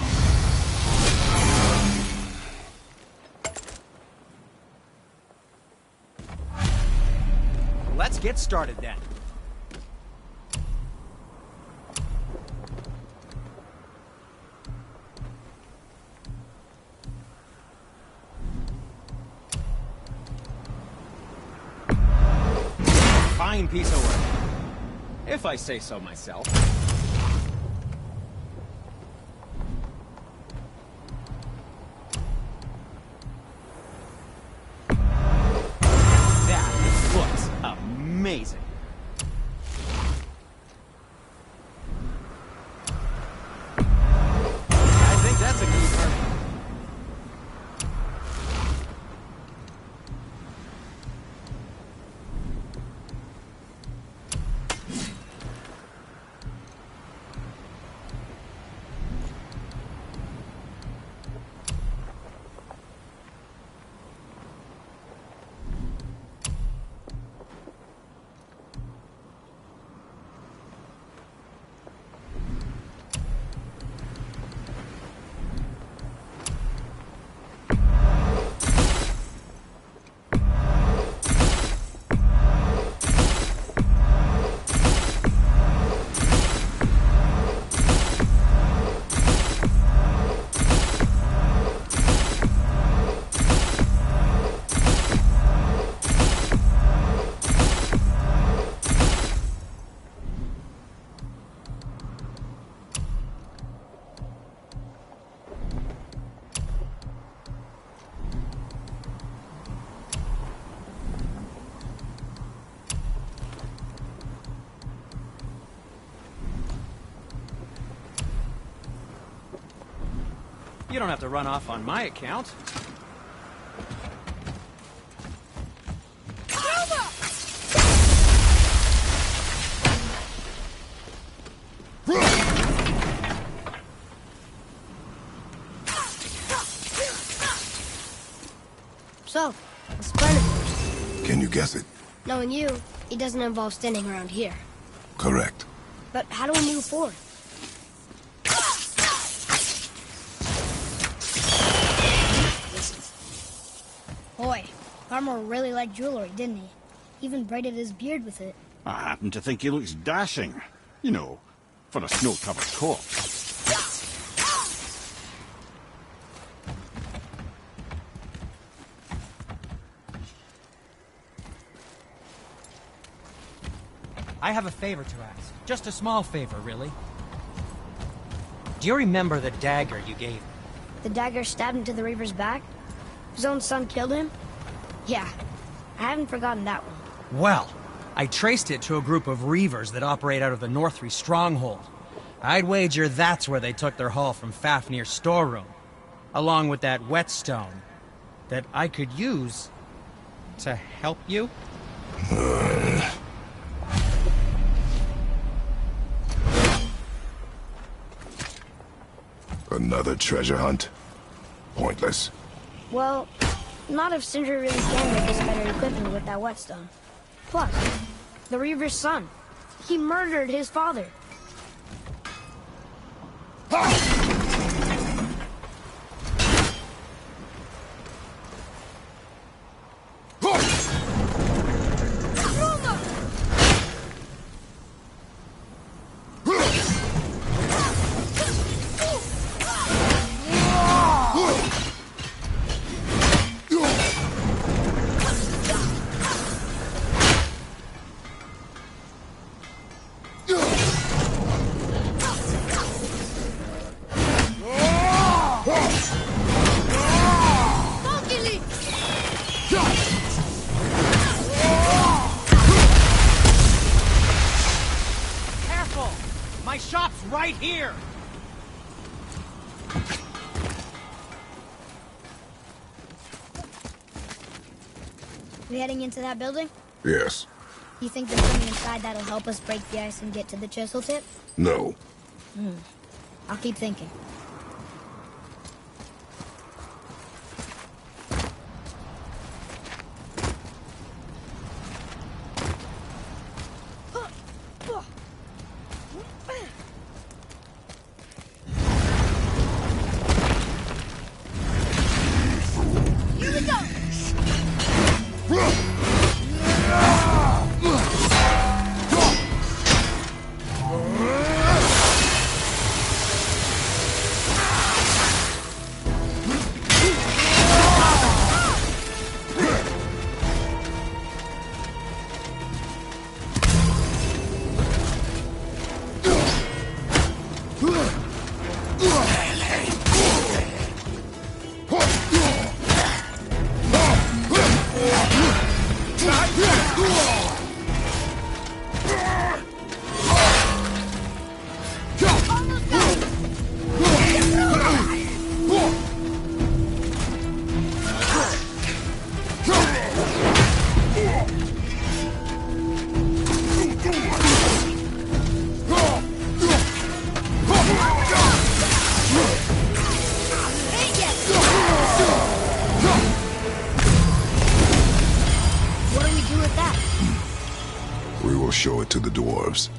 Let's get started then. Fine piece of work, if I say so myself. That looks amazing. I think that's a keeper. You don't have to run off on my account. So, the Spyro. Can you guess it? Knowing you, it doesn't involve standing around here. Correct. But how do we move forward? Boy, Farmer really liked jewelry, didn't he? Even braided his beard with it. I happen to think he looks dashing. You know, for a snow-covered corpse. I have a favor to ask. Just a small favor, really. Do you remember the dagger you gave me? The dagger stabbed into the Reaver's back? His own son killed him? Yeah, I haven't forgotten that one. Well, I traced it to a group of Reavers that operate out of the Northree stronghold. I'd wager that's where they took their haul from Fafnir's storeroom, along with that whetstone that I could use to help you. Another treasure hunt? Pointless. Well, not if Sindri really can make us better equipment with that whetstone. Plus, the Reaver's son. He murdered his father. My shop's right here! We heading into that building? Yes. You think there's something inside that'll help us break the ice and get to the chisel tip? No. I'll keep thinking. Show it to the dwarves.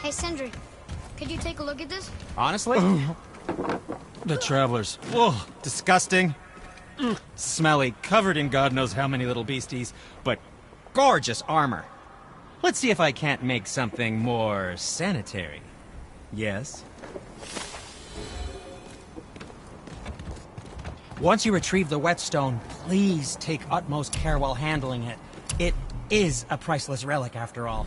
Hey, Sindri, could you take a look at this? Honestly? The travelers. Whoa, disgusting. Smelly, covered in God knows how many little beasties, but gorgeous armor. Let's see if I can't make something more sanitary. Yes? Once you retrieve the whetstone, please take utmost care while handling it. It is a priceless relic, after all.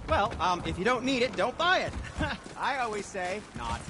Well, if you don't need it, don't buy it. I always say, not.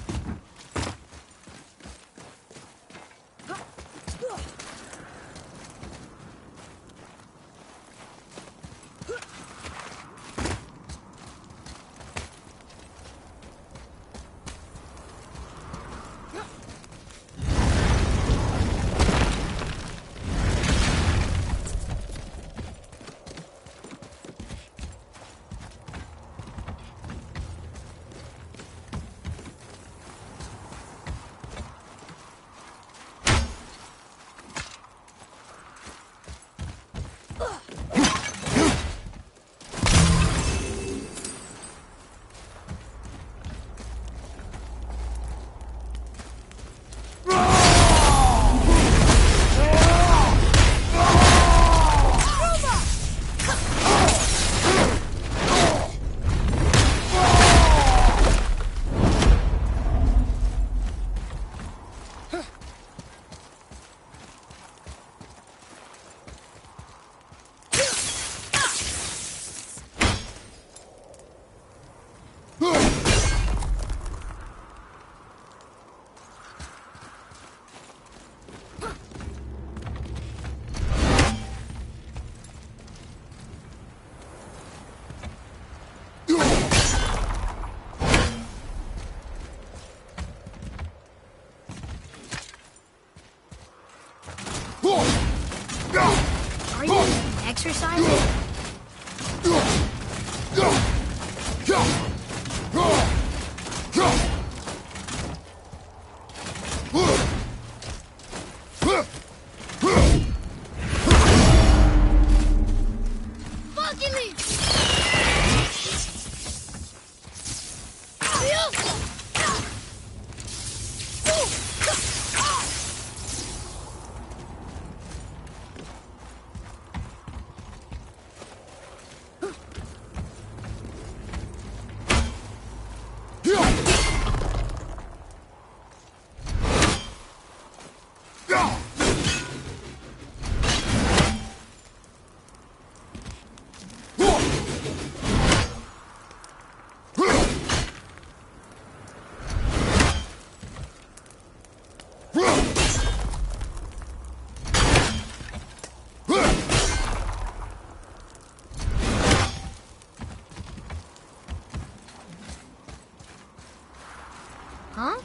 Are you exercising? Fucking me! Huh?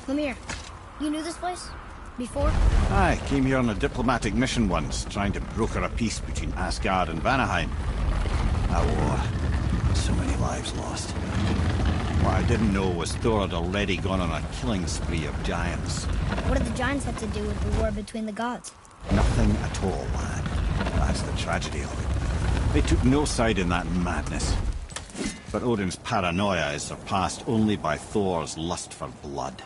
Come here. You knew this place? Before? I came here on a diplomatic mission once, trying to broker a peace between Asgard and Vanaheim. A war. So many lives lost. What I didn't know was Thor had already gone on a killing spree of giants. What did the giants have to do with the war between the gods? Nothing at all, lad. That's the tragedy of it. They took no side in that madness. But Odin's paranoia is surpassed only by Thor's lust for blood.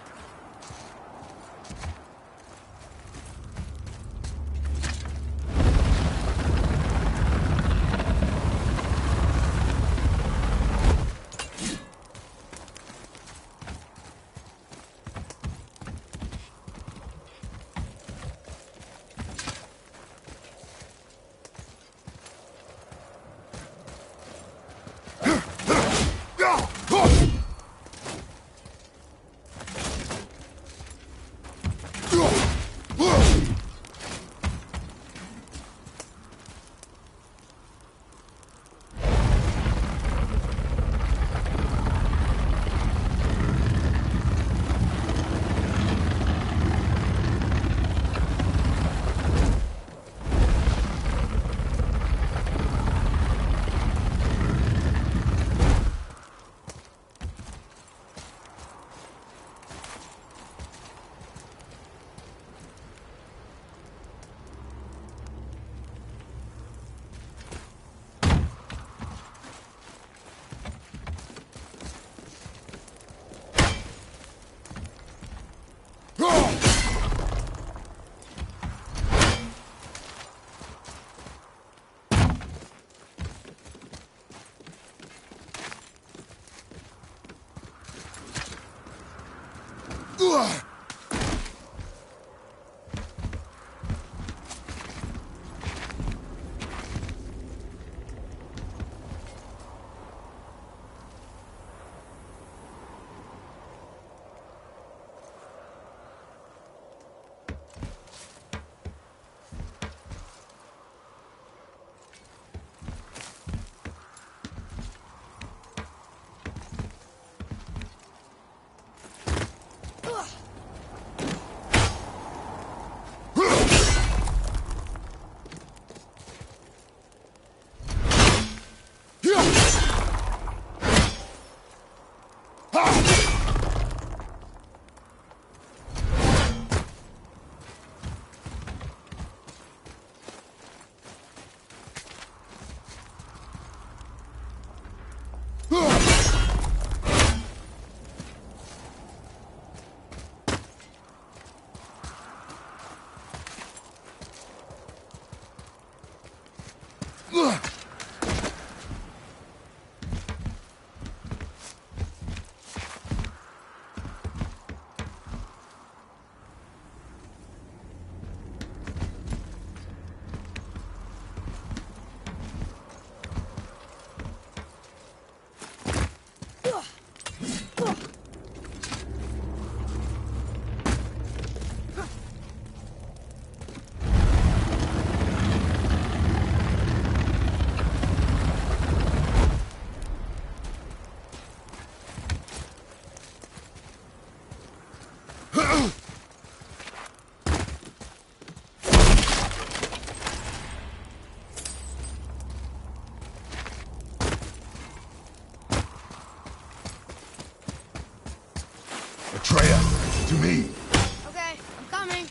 Atreya, to me. Okay, I'm coming.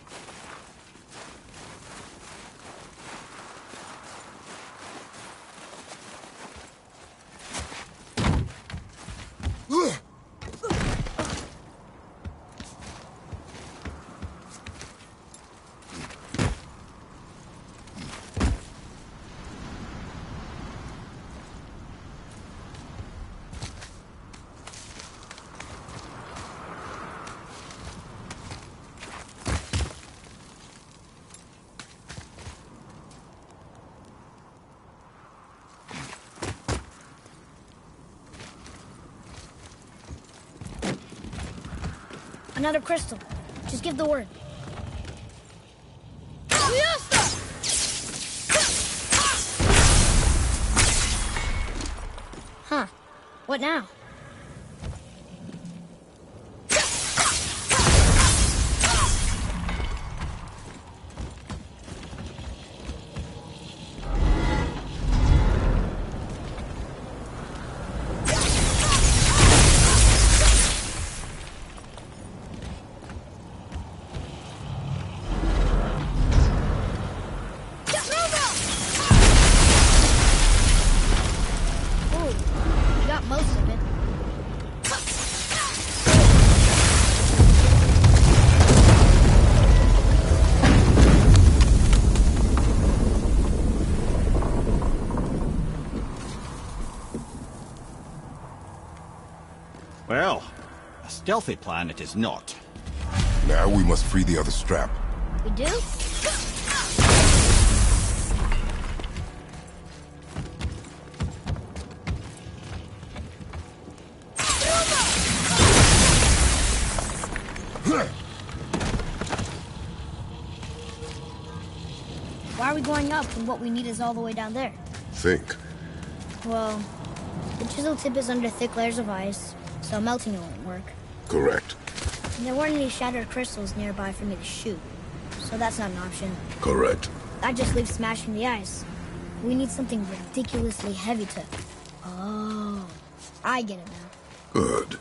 Another crystal. Just give the word. Huh. What now? Most of it. Well, a stealthy plan it is not. Now we must free the other strap. We do? Why are we going up when what we need is all the way down there? Think. Well, the chisel tip is under thick layers of ice, so melting it won't work. Correct. And there weren't any shattered crystals nearby for me to shoot, so that's not an option. Correct. That just leaves smashing the ice. We need something ridiculously heavy to... Oh, I get it now. Good.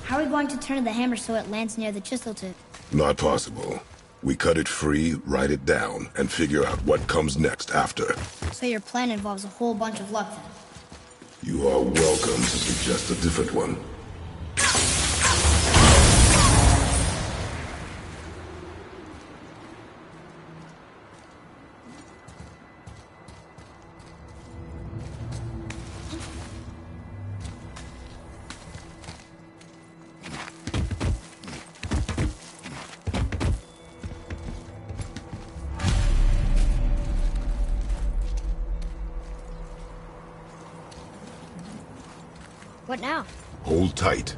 How are we going to turn the hammer so it lands near the chisel tip? Not possible. We cut it free, write it down, and figure out what comes next after. So your plan involves a whole bunch of luck then? You are welcome to suggest a different one. What now? Hold tight.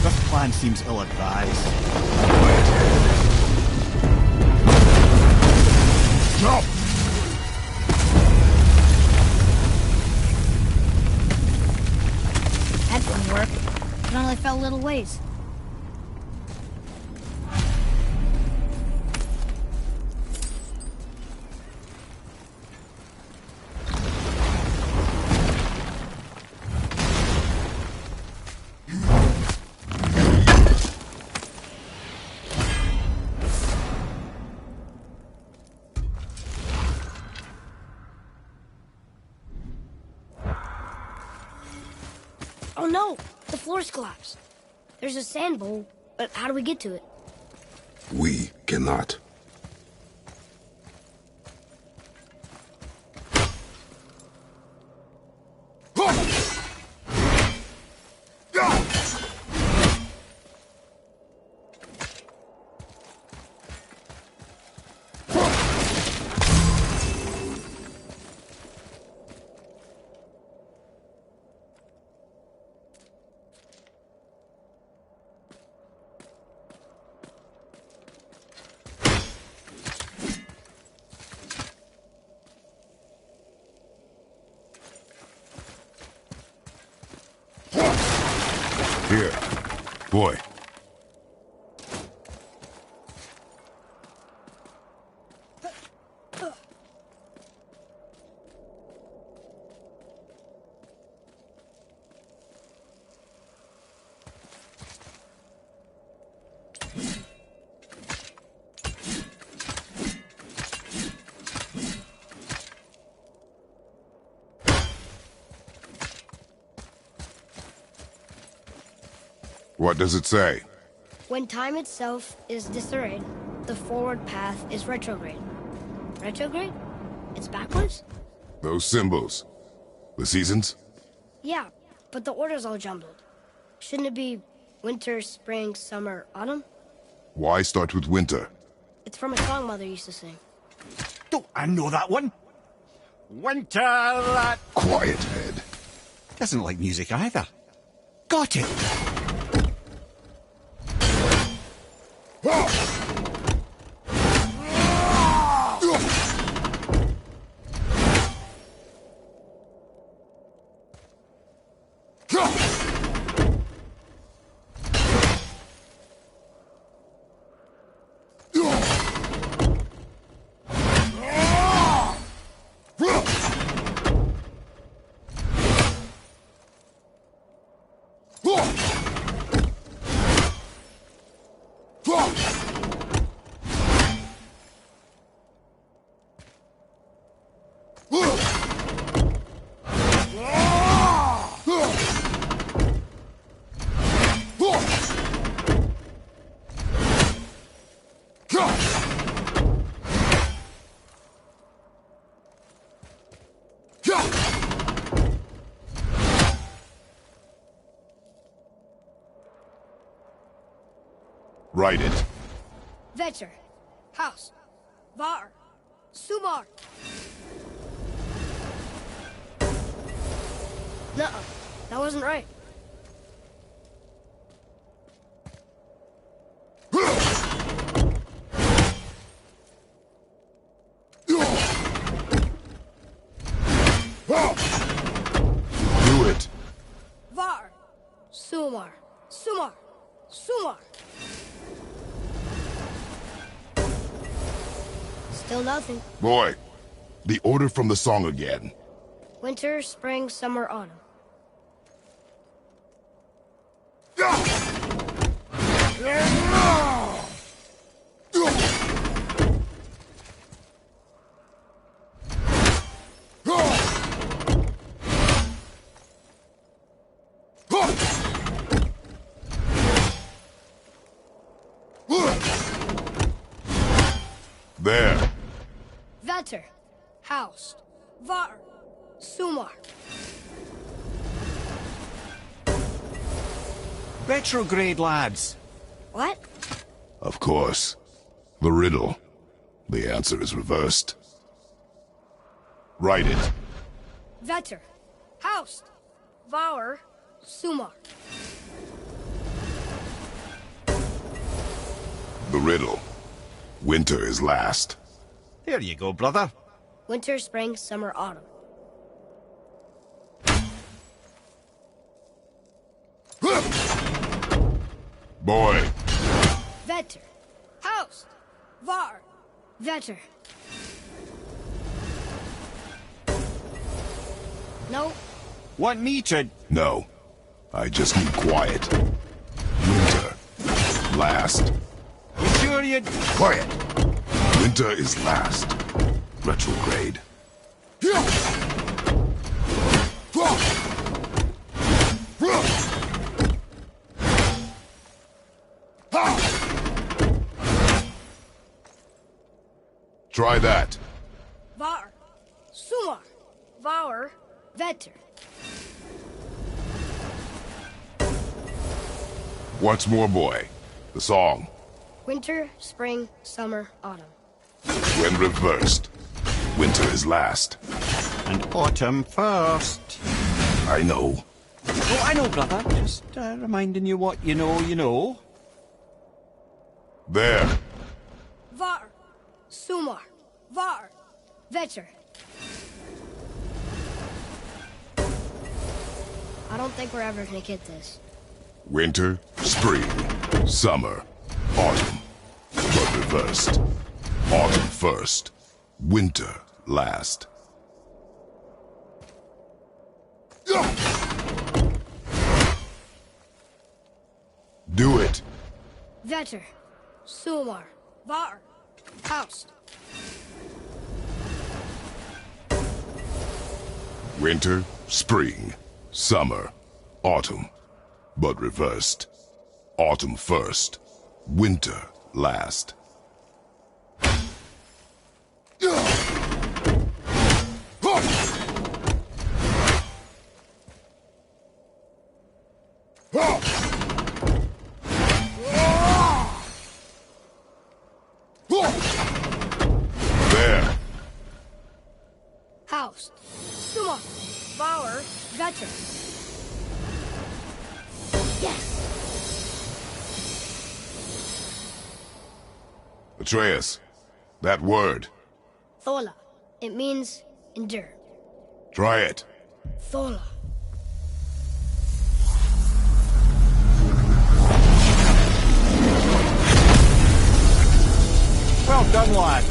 This plan seems ill-advised. Jump! That didn't work. It only fell a little ways. Oh no! The floor's collapsed. There's a sand bowl, but how do we get to it? We cannot. Here, boy. What does it say? When time itself is disarrayed, the forward path is retrograde. Retrograde? It's backwards? Those symbols. The seasons? Yeah, but the order's all jumbled. Shouldn't it be winter, spring, summer, autumn? Why start with winter? It's from a song Mother used to sing. Don't I know that one? Winter that... Quiet, head. Doesn't like music either. Got it! Write it. Vetter, House, Var, Sumar. Nuh-uh, that wasn't right. Do it. Var, Sumar, Sumar, Sumar. Still nothing. Boy, the order from the song again. Winter, spring, summer, autumn. There. Vetter, House, Var, Sumar. Retrograde, lads. What? Of course. The riddle. The answer is reversed. Write it. Vetter. Haust. Vauer. Sumar. The riddle. Winter is last. There you go, brother. Winter, spring, summer, autumn. Boy. Vetter. Haust. Var. Vetter. No. Want me to... No. I just need quiet. Winter. Last. You sure you... Quiet. Winter is last. Retrograde. Try that. Var. Sumar. Vauer. Vetter. Once more, boy. The song. Winter, spring, summer, autumn. When reversed, winter is last. And autumn first. I know. Oh, I know, brother. Just reminding you what you know, you know. There. Var. Sumar. Var. Vetter. I don't think we're ever gonna get this. Winter, spring, summer, autumn. But reversed. Autumn first. Winter last. Do it. Vetter. Sumar. Var. Haust. Winter, spring, summer, autumn. But reversed. Autumn first. Winter last. There. Haust. Sumar. Vauer. Vetter. Yes! Atreus, that word. Thola. It means endure. Try it. Thola. Well done, lad.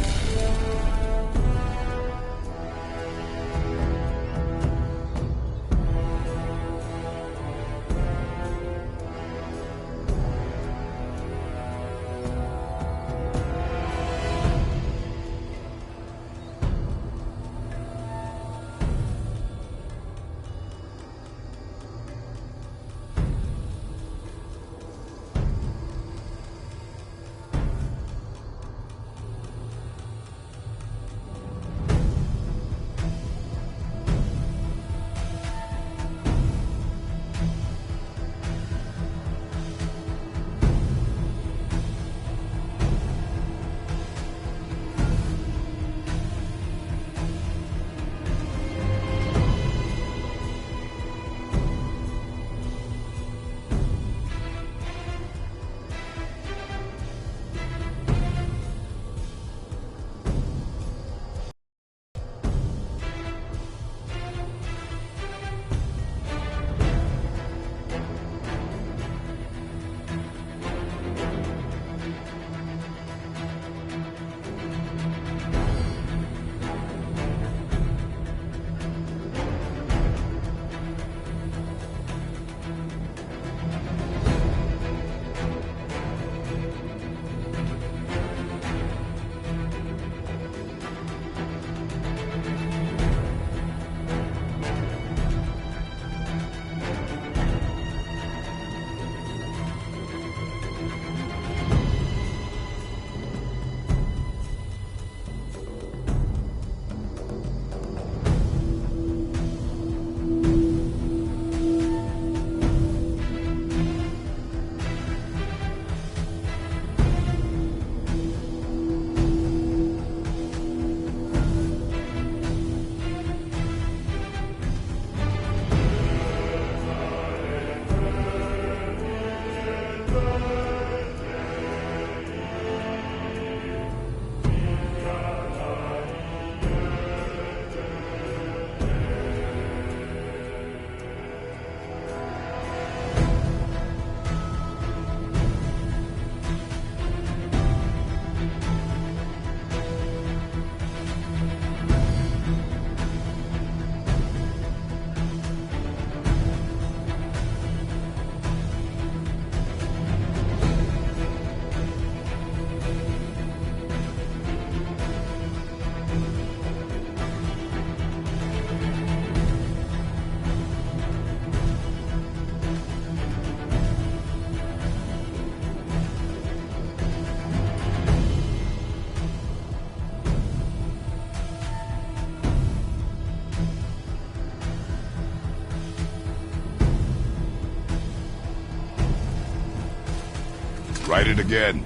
Write it again.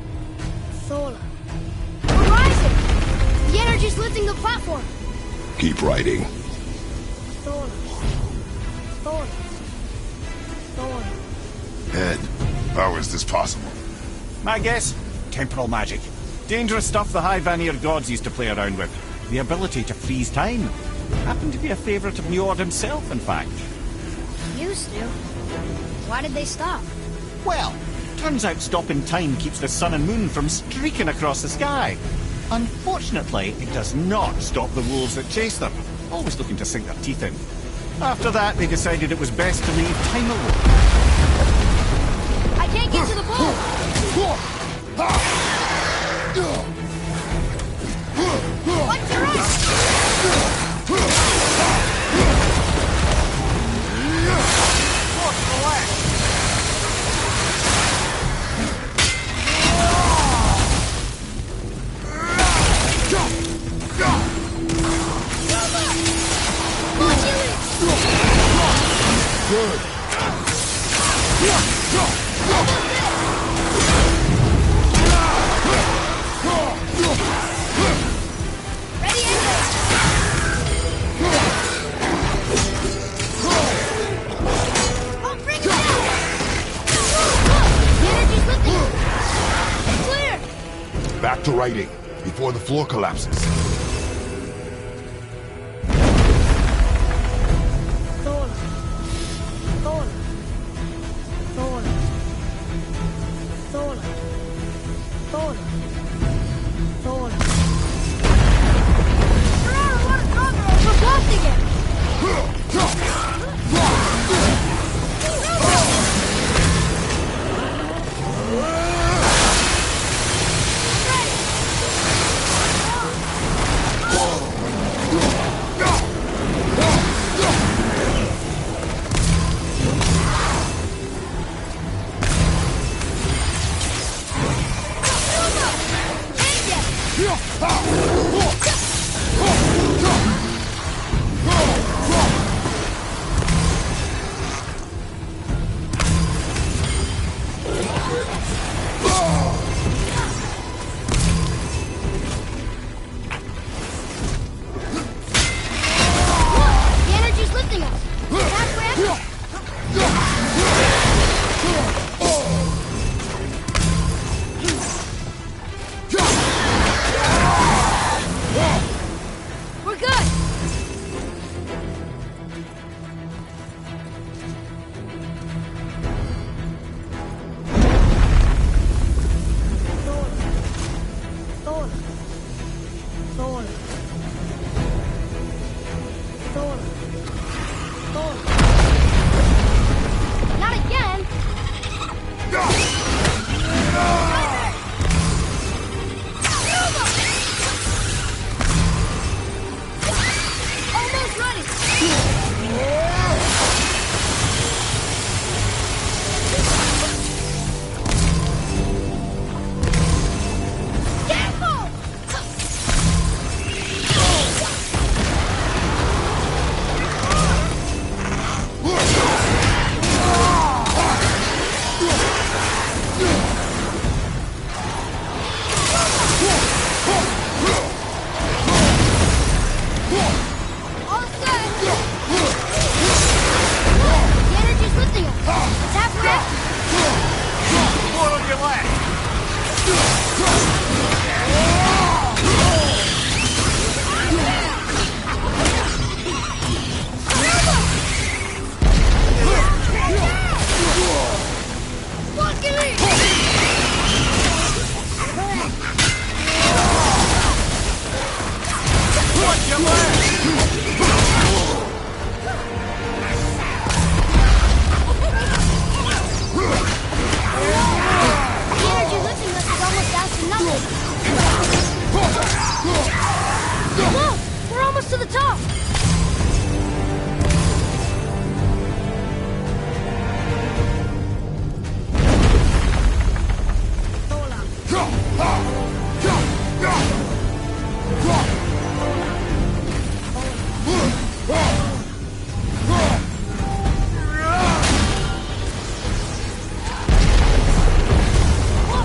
Thola. We're rising! The energy's lifting the platform. Keep writing. Thola. Thola. Thola. Ed, how is this possible? My guess? Temporal magic. Dangerous stuff the High Vanir gods used to play around with. The ability to freeze time. Happened to be a favourite of Njord himself, in fact. Used to. Why did they stop? Well, turns out stopping time keeps the sun and moon from streaking across the sky. Unfortunately, it does not stop the wolves that chase them, always looking to sink their teeth in. After that, they decided it was best to leave time alone. I can't get to the boat! What's your right? Good. Ready, Ender! Oh, bring it down! Look! The energy's lifting! Clear! Back to writing, before the floor collapses. Thola. Thola. Thola. Thola. Thola. Thola. We're out of water, Conqueror! We're blasting it! The energy's lifting us! That's where we're good! Thola. Thola. Thola. Thola. Not again! Almost ready! Careful! All set! The energy's lifting us! It's halfway up! More on your left! Luckily! Watch your left! The energy lifting us is almost down to nothing. Look! We're almost to the top! Whoa!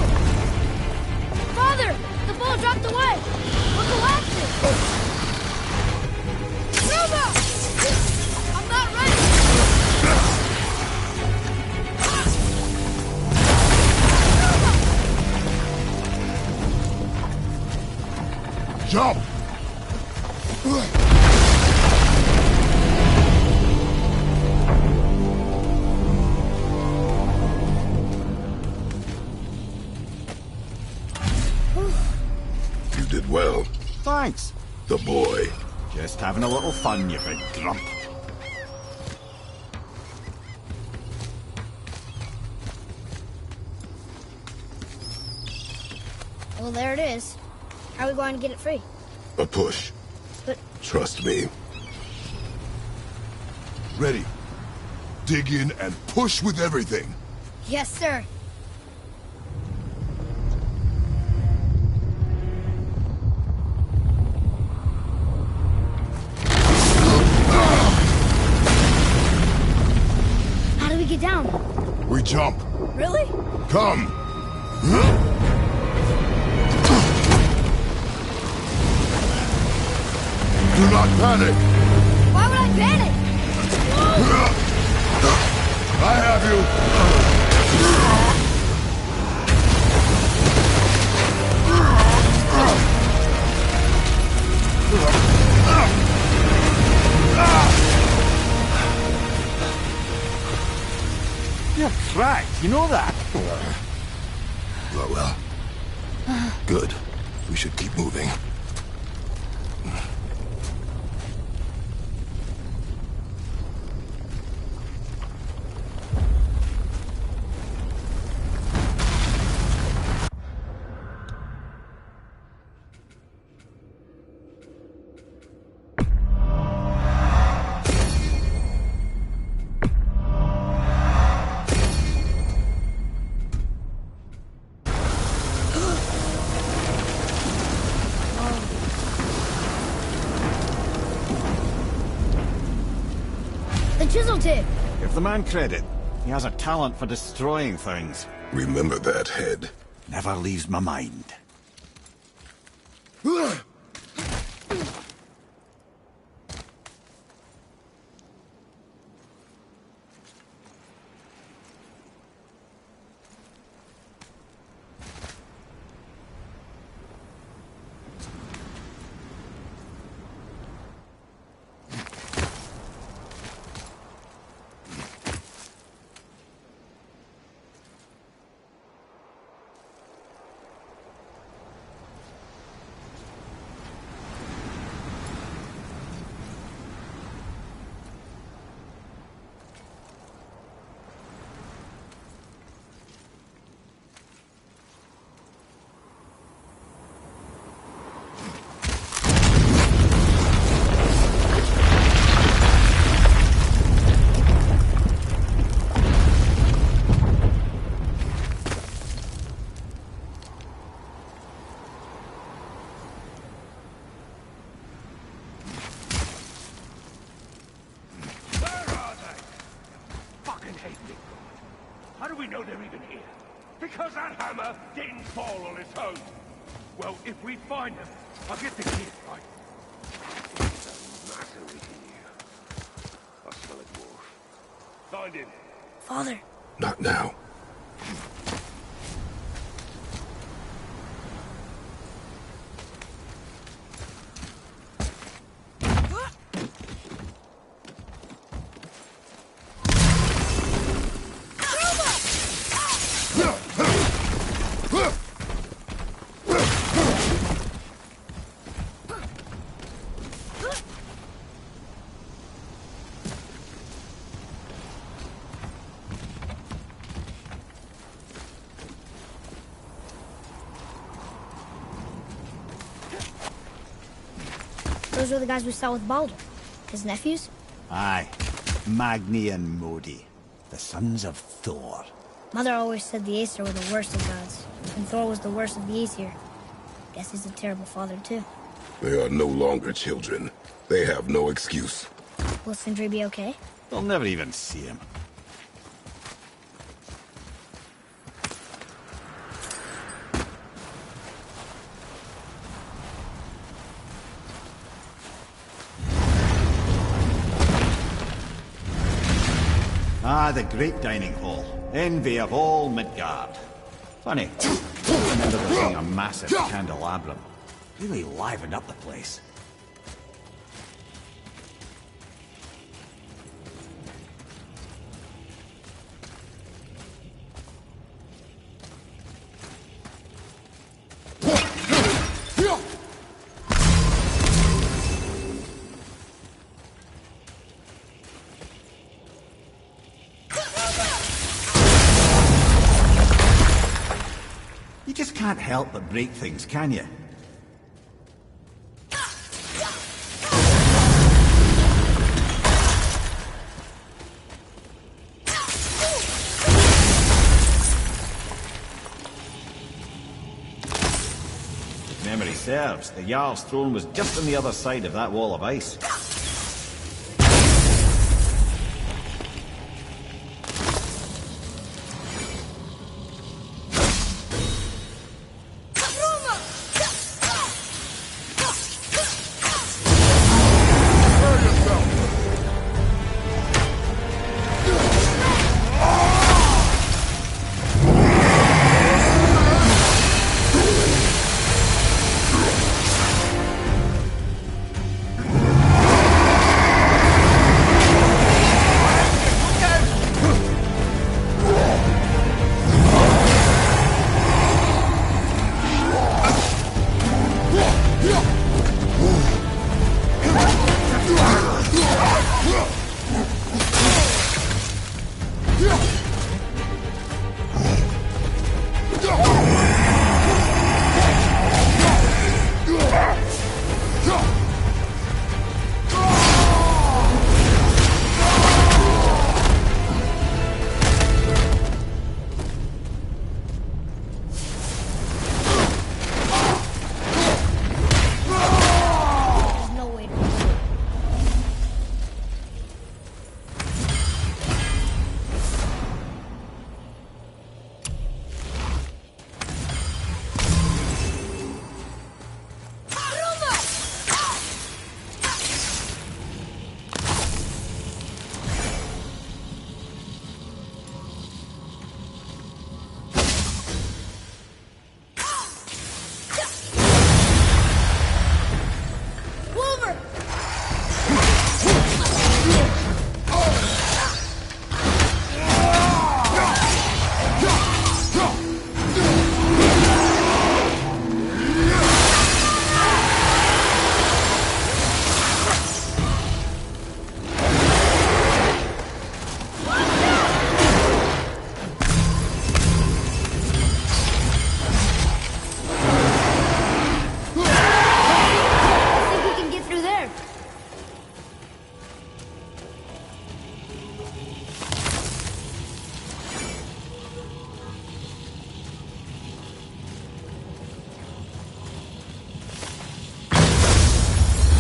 Jump! You did well. Thanks. The boy. Just having a little fun, you big grump. Well, there it is. How are we going to get it free? A push. But Trust me. Ready. Dig in and push with everything. yes, sir. How do we get down? We jump. Really? Come. Do not panic. Why would I panic? I have You're cracked, you know that? Well. Good. We should keep moving. The chisel tip. Give the man credit. He has a talent for destroying things. Remember that, Head. Never leaves my mind. How do we know they're even here? Because that hammer didn't fall on its own. Well, if we find them, I'll get the kid, right? It's a matter with you. I smell it, Wolf. Find him. Father. Not now. Those were the guys we saw with Baldur. His nephews? Aye. Magni and Modi. The sons of Thor. Mother always said the Aesir were the worst of gods, and Thor was the worst of the Aesir. Guess he's a terrible father, too. They are no longer children. They have no excuse. Will Sindri be okay? They'll never even see him. Ah, the great dining hall. Envy of all Midgard. Funny. I remember there being a massive candelabrum. Really livened up the place. You just can't help but break things, can you? If memory serves, the Jarl's throne was just on the other side of that wall of ice.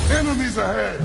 Enemies ahead!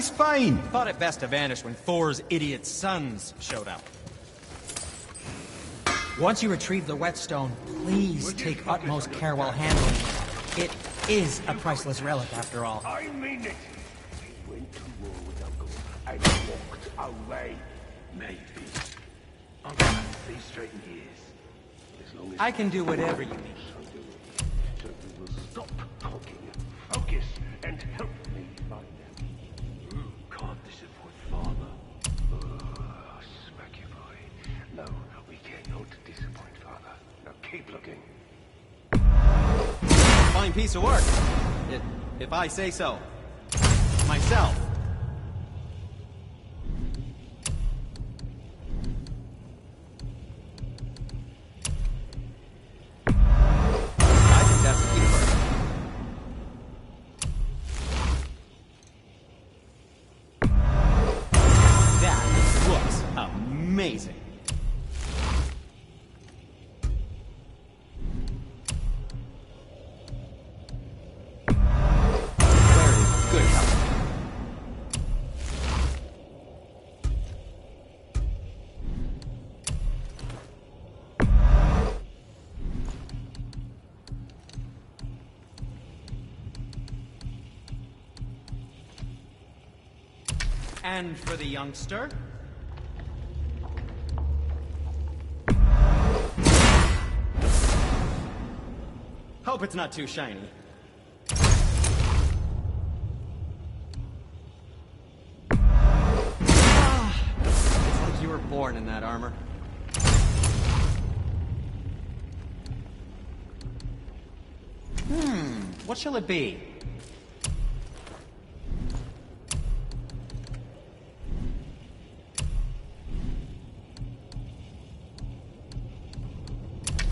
He's fine. Thought it best to vanish when Thor's idiot sons showed up. Once you retrieve the whetstone, please take utmost care while handling it. It is a priceless relic, after all. I mean it. He went to war with Uncle and walked away. Maybe. Uncle has to be straight in years. As long as I can do whatever you need. so we will stop talking, focus, and help me find them. You can't disappoint Father. Smack you, boy. No, we cannot disappoint Father. Now keep looking. Fine piece of work. If I say so. Myself. I think that's the keeper. That looks amazing. Very good help. And for the youngster. Hope it's not too shiny. It's like you were born in that armor. What shall it be?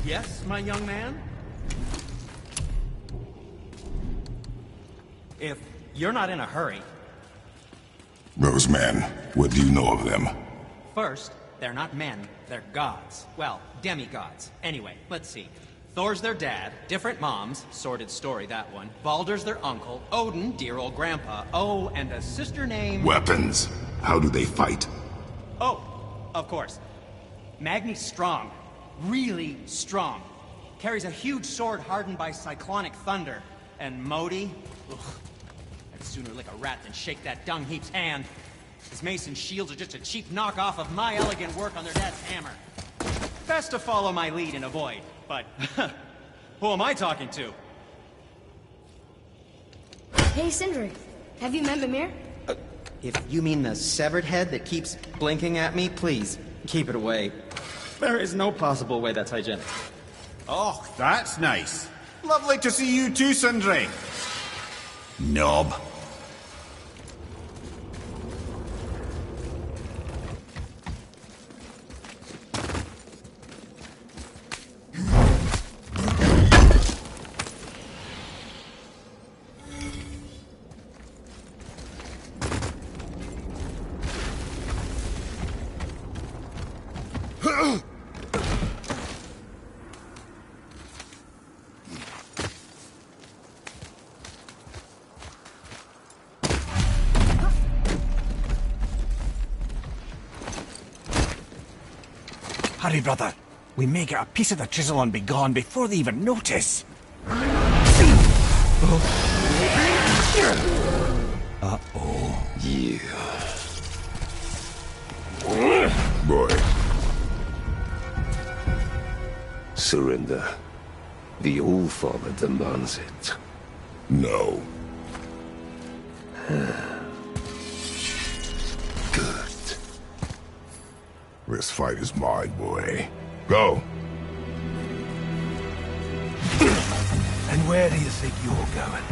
Yes, my young man? If you're not in a hurry. Those men, what do you know of them? First, they're not men, they're gods. Well, demigods. Anyway, let's see. Thor's their dad, different moms, sordid story that one. Baldur's their uncle, Odin, dear old grandpa. Oh, and a sister named... Weapons. How do they fight? Oh, of course. Magni's strong. Really strong. Carries a huge sword hardened by cyclonic thunder. And Modi? Ugh. I'd sooner lick a rat than shake that dung heap's hand. His mason shields are just a cheap knockoff of my elegant work on their dad's hammer. Best to follow my lead and avoid. But, who am I talking to? Hey, Sindri. Have you met Mimir? If you mean the severed head that keeps blinking at me, please, keep it away. There is no possible way that's hygienic. Oh, that's nice. Lovely to see you too, Sindri. Knob. Hurry, brother. We may get a piece of the chisel and be gone before they even notice. Uh-oh. You. Boy. Surrender. The All-Father demands it. No. Good. This fight is mine, boy. Go. And where do you think you're going?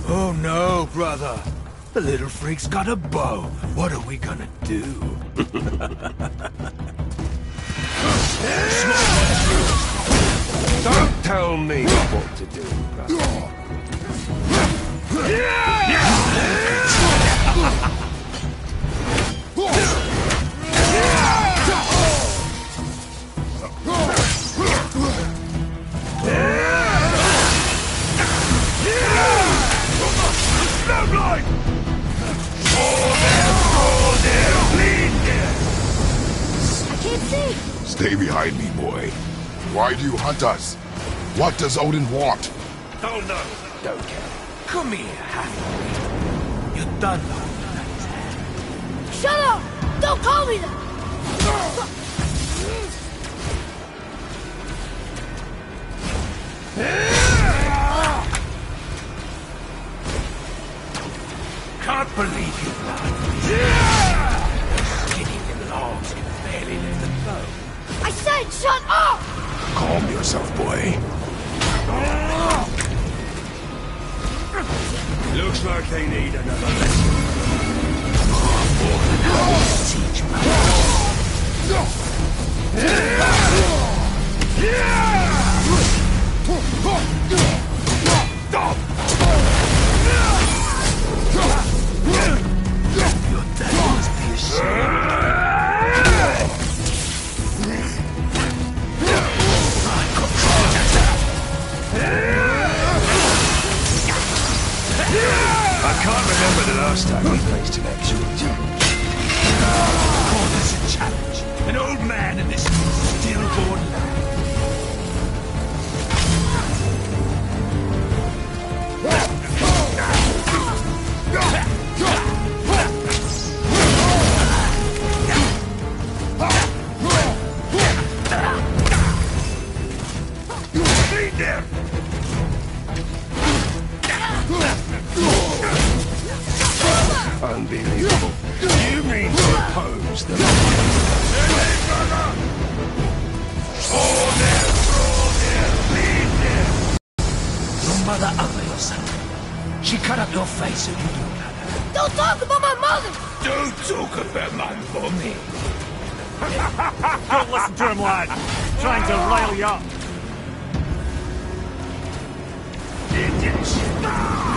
Oh no, brother. The little freak's got a bow. What are we gonna do? Don't tell me what to do, brother. see! Stay behind me, boy. Why do you hunt us? What does Odin want? Oh no, don't care. Come here, half-breed. You're done now. Shut up! Don't call me that! Can't believe you, lad. Skinny little arms can barely lift the bow. I said shut up! Calm yourself, boy. Looks like they need another lesson. Teach me. Your dad must be I can't remember the last time we faced an actual challenge. Call this a challenge. An old man and this stillborn lad. Beat them! Unbelievable. You mean to oppose them? Your mother ugly or something. She cut up your face so you don't know her. Don't talk about my mother! Don't talk about my mommy. Don't listen to him, lad. Trying to rile you up.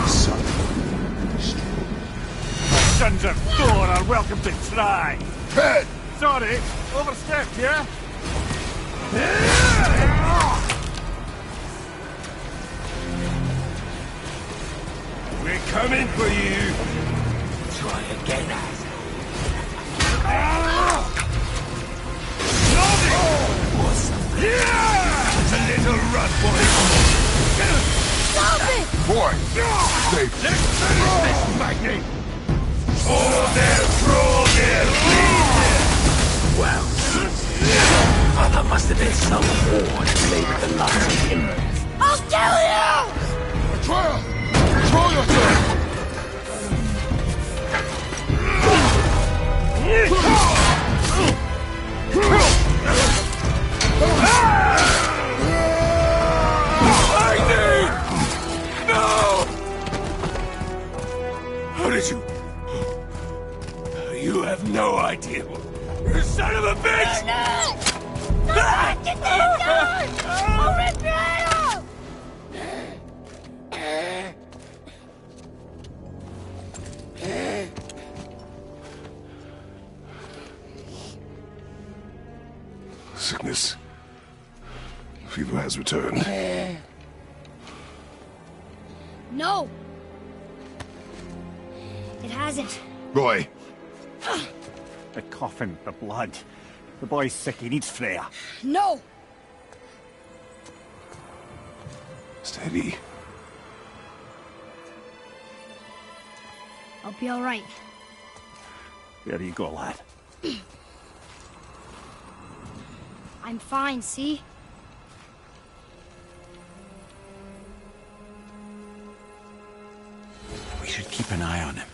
Son. Sons of Thor are welcome to try. Head! Sorry, overstepped, yeah? We're coming for you. Try again, asshole. It's a little run boy. Stop it! Boy! Stay. Let's finish this, Magni. All their throw their lead. Well, Mother must have been some whore to play with the likes of him. I'll kill you! Atreya! Control yourself! No! How did you... You have no idea. You son of a bitch! Get the gun! I'll rip your head off! Sickness. Fever has returned. No! It hasn't. Roy! The coffin, the blood. The boy's sick, he needs Freya. No! Steady. I'll be alright. There you go, lad. I'm fine, see? We should keep an eye on him.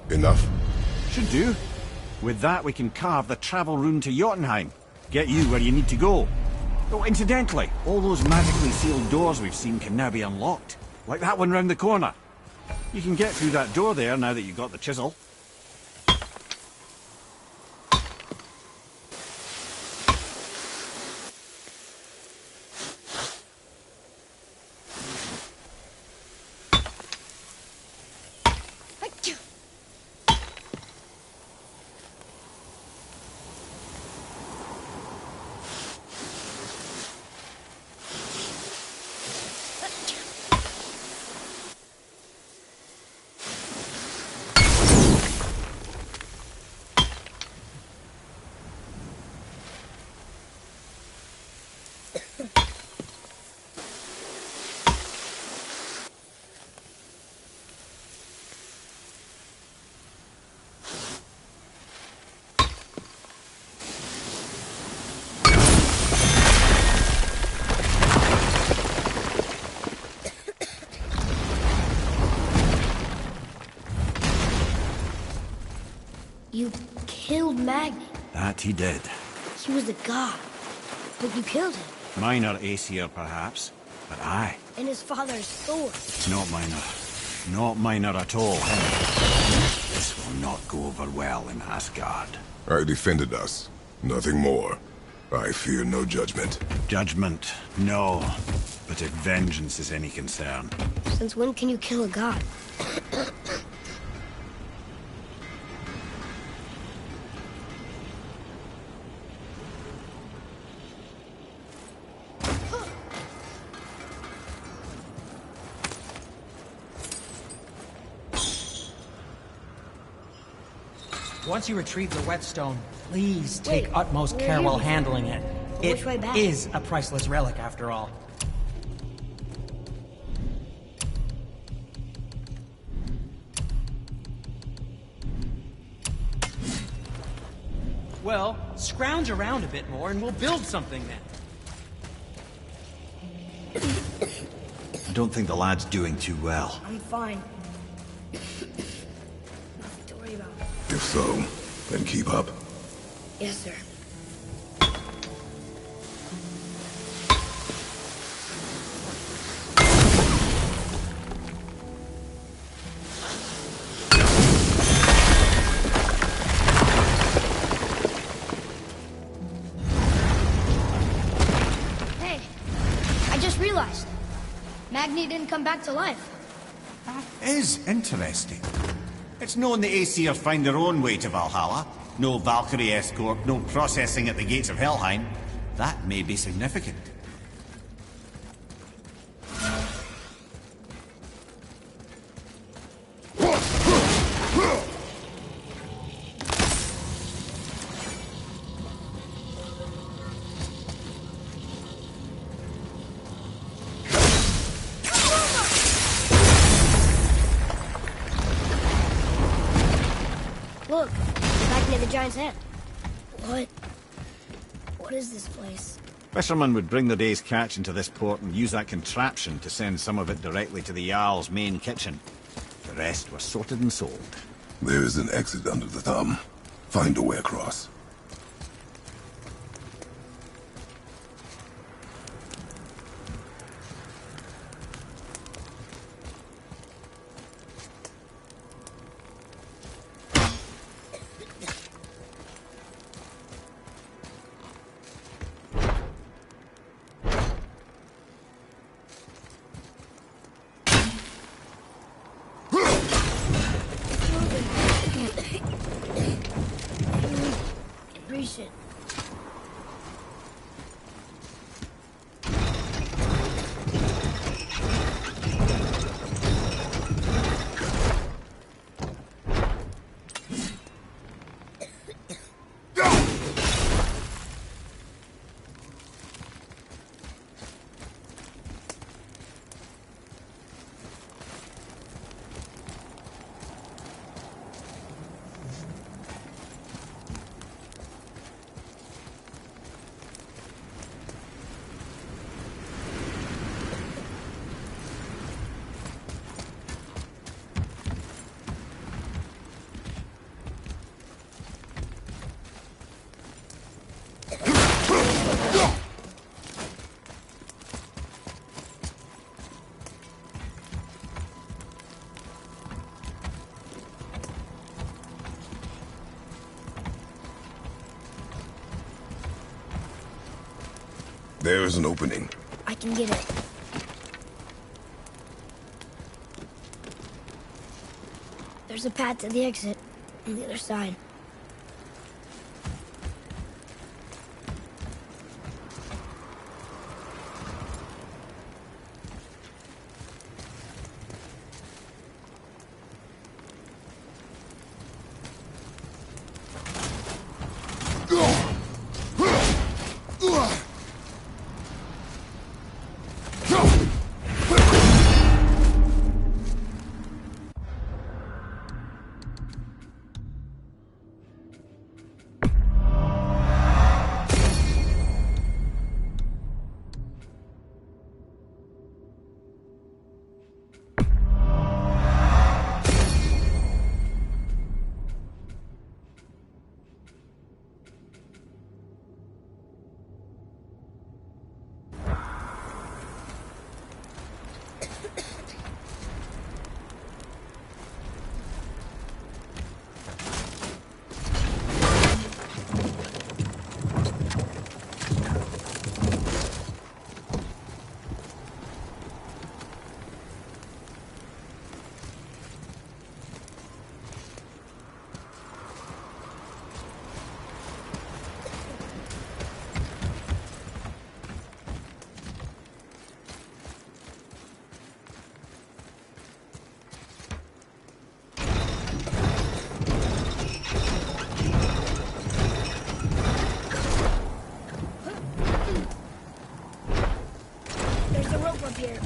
Enough? Should do. With that, we can carve the travel rune to Jotunheim. Get you where you need to go. Oh, incidentally, all those magically sealed doors we've seen can now be unlocked. Like that one round the corner. You can get through that door there now that you've got the chisel. That he did. He was a god, but you killed him. Minor Aesir, perhaps, but I. And his father's Thor. Not minor. Not minor at all. This will not go over well in Asgard. I defended us. Nothing more. I fear no judgment. Judgment, no. But if vengeance is any concern. Since when can you kill a god? Once you retrieve the whetstone, please take utmost we're care here while before. handling it. Which way back? It is a priceless relic, after all. Well, scrounge around a bit more and we'll build something then. I don't think the lad's doing too well. I'm fine. Nothing to worry about. If so, then keep up. Yes, sir. Hey, I just realized. Magni didn't come back to life. That is interesting. It's known the Aesir find their own way to Valhalla. No Valkyrie escort, no processing at the gates of Helheim. That may be significant. Look, back near the giant's head. What is this place? Fishermen would bring their day's catch into this port and use that contraption to send some of it directly to the Jarl's main kitchen. The rest were sorted and sold. There is an exit under the thumb. Find a way across. Reach it. There is an opening. I can get it. There's a path to the exit on the other side. here.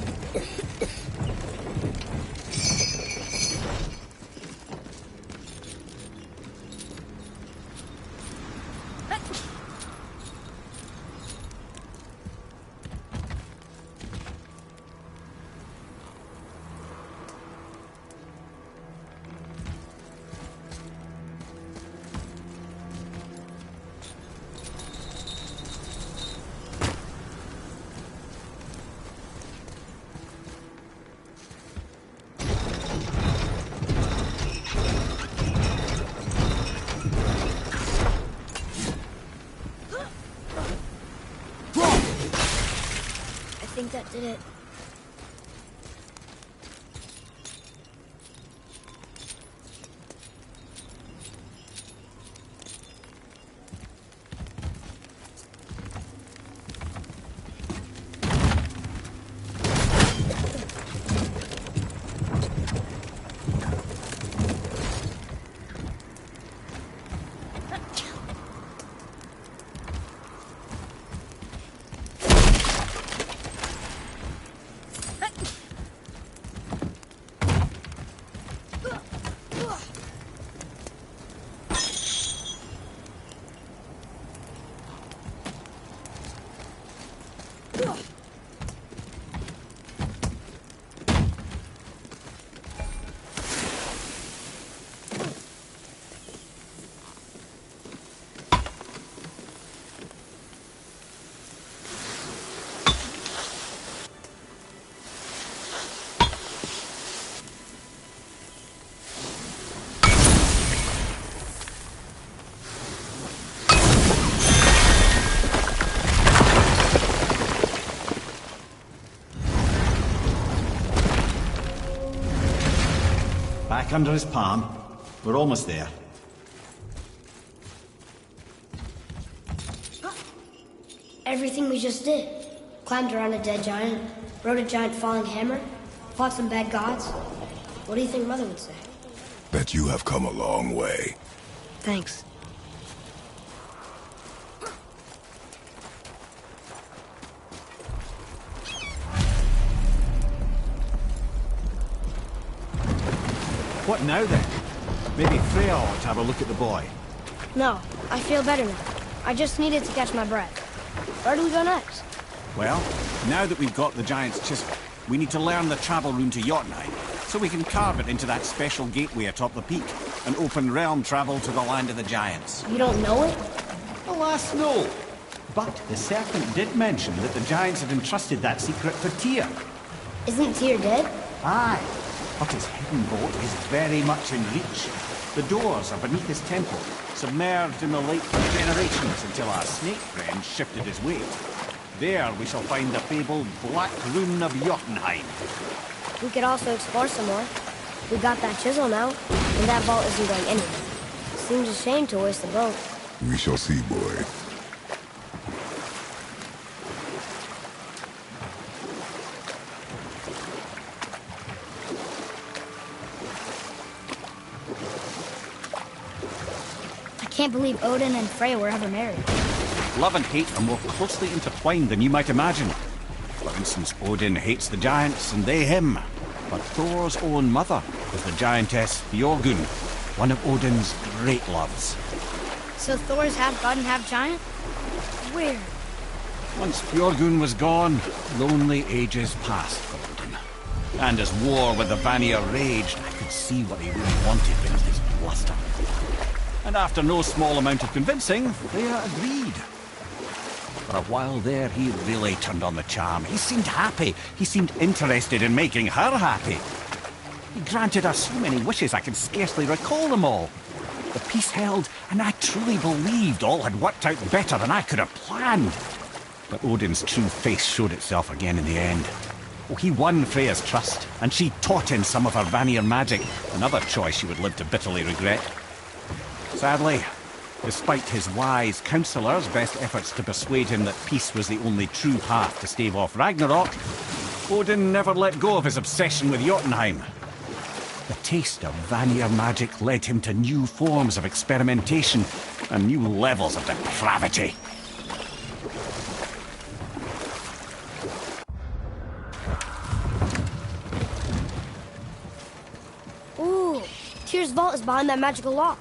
I think that did it. Back under his palm. We're almost there. Everything we just did. Climbed around a dead giant, rode a giant falling hammer, fought some bad gods. What do you think Mother would say? Bet you have come a long way. Thanks. What now then? Maybe Freya ought to have a look at the boy. No, I feel better now. I just needed to catch my breath. Where do we go next? Well, now that we've got the giant's chisel, we need to learn the travel rune to Jotunheim, so we can carve it into that special gateway atop the peak, and open realm travel to the land of the giants. You don't know it? Alas, no. But the serpent did mention that the giants had entrusted that secret to Tyr. Isn't Tyr dead? Aye, but his hidden boat is very much in reach. The doors are beneath his temple, submerged in the lake for generations until our snake friend shifted his weight. There we shall find the fabled Black Rune of Jotunheim. We could also explore some more. We got that chisel now, and that vault isn't going anywhere. Seems a shame to waste the boat. We shall see, boy. I can't believe Odin and Freya were ever married. Love and hate are more closely intertwined than you might imagine. For instance, Odin hates the giants and they him. But Thor's own mother was the giantess Björgun, one of Odin's great loves. So Thor's half god and half giant? Weird. Once Björgun was gone, lonely ages passed for Odin. And as war with the Vanir raged, I could see what he really wanted beneath his bluster. And after no small amount of convincing, Freya agreed. For a while there, he really turned on the charm. He seemed happy. He seemed interested in making her happy. He granted her so many wishes I can scarcely recall them all. The peace held, and I truly believed all had worked out better than I could have planned. But Odin's true face showed itself again in the end. Oh, he won Freya's trust, and she taught him some of her Vanir magic, another choice she would live to bitterly regret. Sadly, despite his wise counsellors' best efforts to persuade him that peace was the only true path to stave off Ragnarok, Odin never let go of his obsession with Jotunheim. The taste of Vanir magic led him to new forms of experimentation and new levels of depravity. Tyr's vault is behind that magical lock.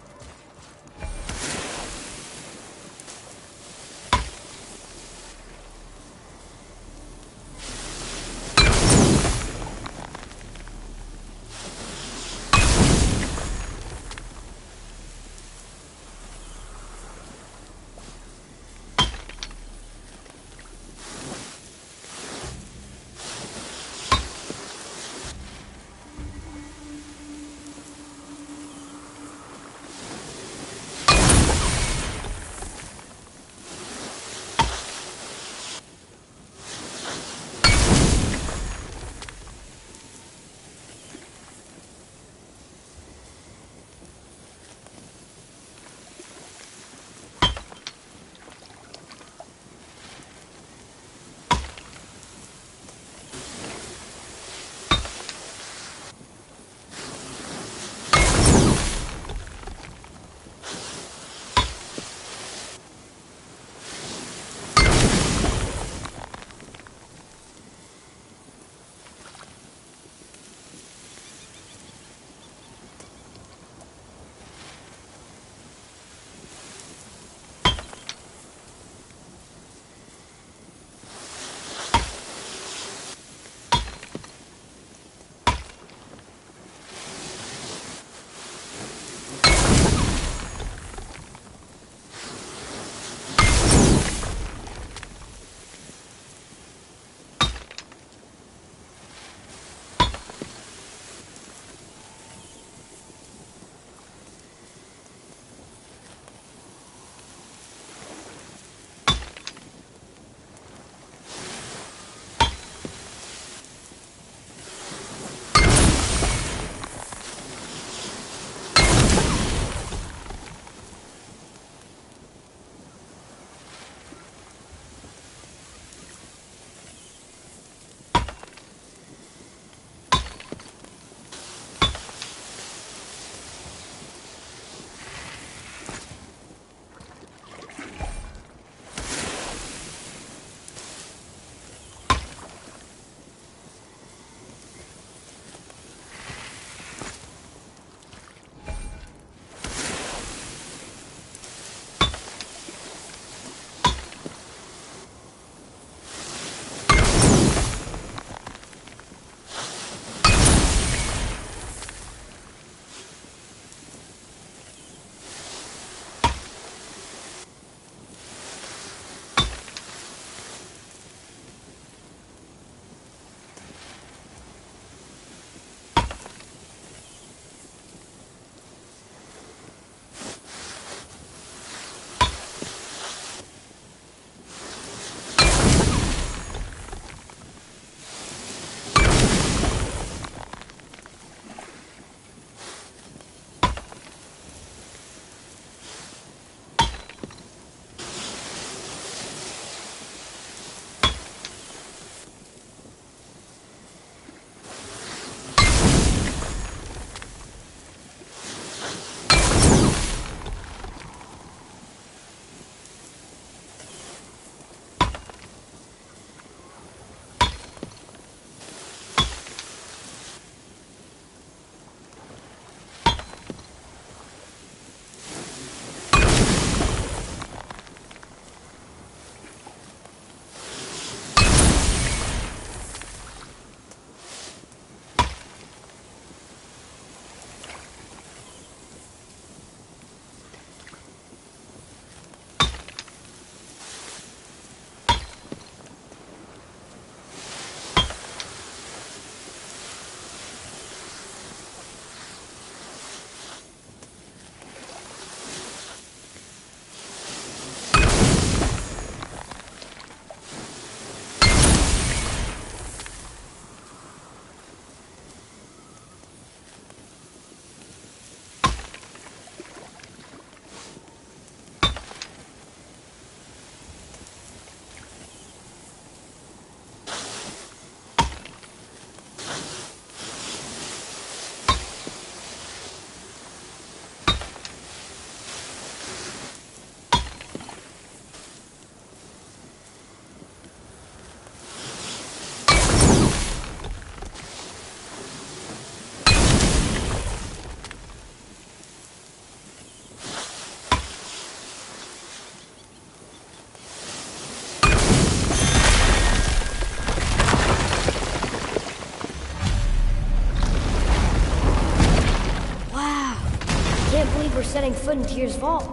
setting foot in Tyr's vault.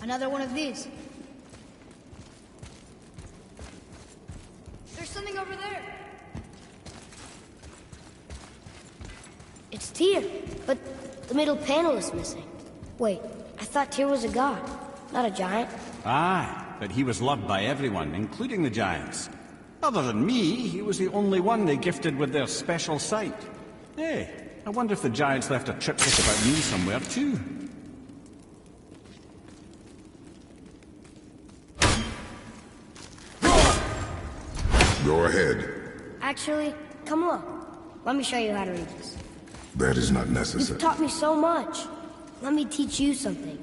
Another one of these. There's something over there. It's Tyr, but the middle panel is missing. Wait, I thought Tyr was a god, not a giant. Aye, but he was loved by everyone, including the giants. Other than me, he was the only one they gifted with their special sight. Hey, I wonder if the giants left a triptych about me somewhere too. Go ahead. Actually, come look. Let me show you how to read this. That is not necessary. You've taught me so much. Let me teach you something.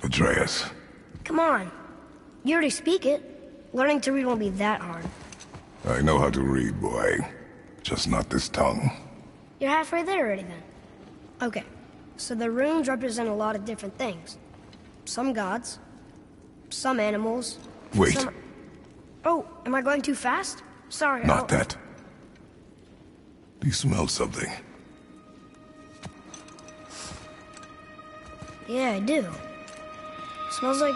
Atreus. Come on. You already speak it. Learning to read won't be that hard. I know how to read, boy. Just not this tongue. You're halfway there already then. Okay, so the runes represent a lot of different things. Some gods, some animals. Wait. Some... Oh, am I going too fast? Sorry. Not that. Do you smell something? Yeah, I do. Smells like...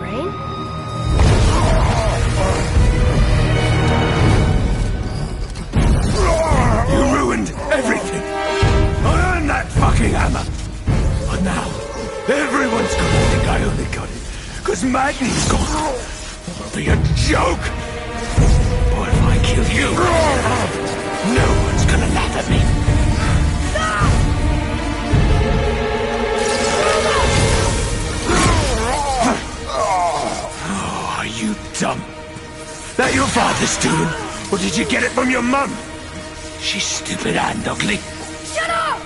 rain? You ruined everything! I earned that fucking hammer! But now, everyone's gonna think I only got it, because Magni's gone! It'll be a joke! But if I kill you, no one's gonna laugh at me! Oh, are you dumb? That your father's doing? Or did you get it from your mum? She's stupid and ugly. Shut up!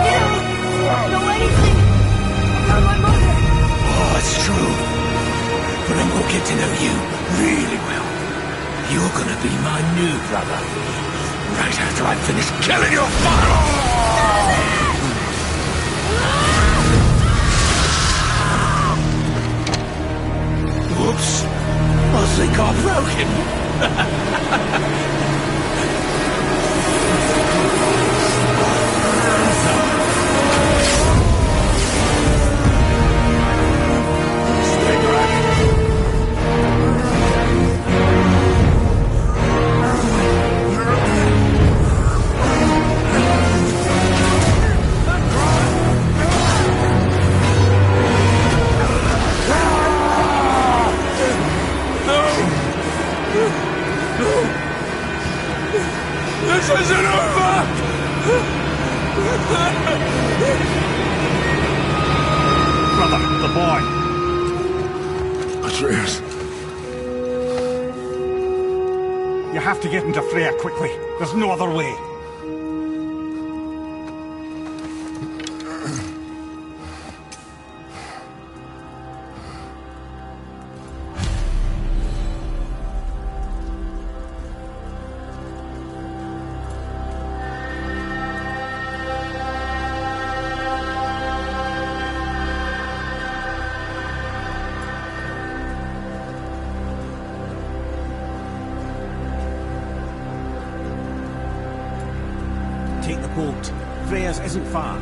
You don't know anything about my mother. Oh, it's true. But I'm gonna get to know you really well. You're gonna be my new brother. Right after I finish killing your father! Whoops. I think I broke him. This isn't over! Brother, the boy. Atreus. You have to get into Freya quickly. There's no other way. Take the boat. Freya's isn't far.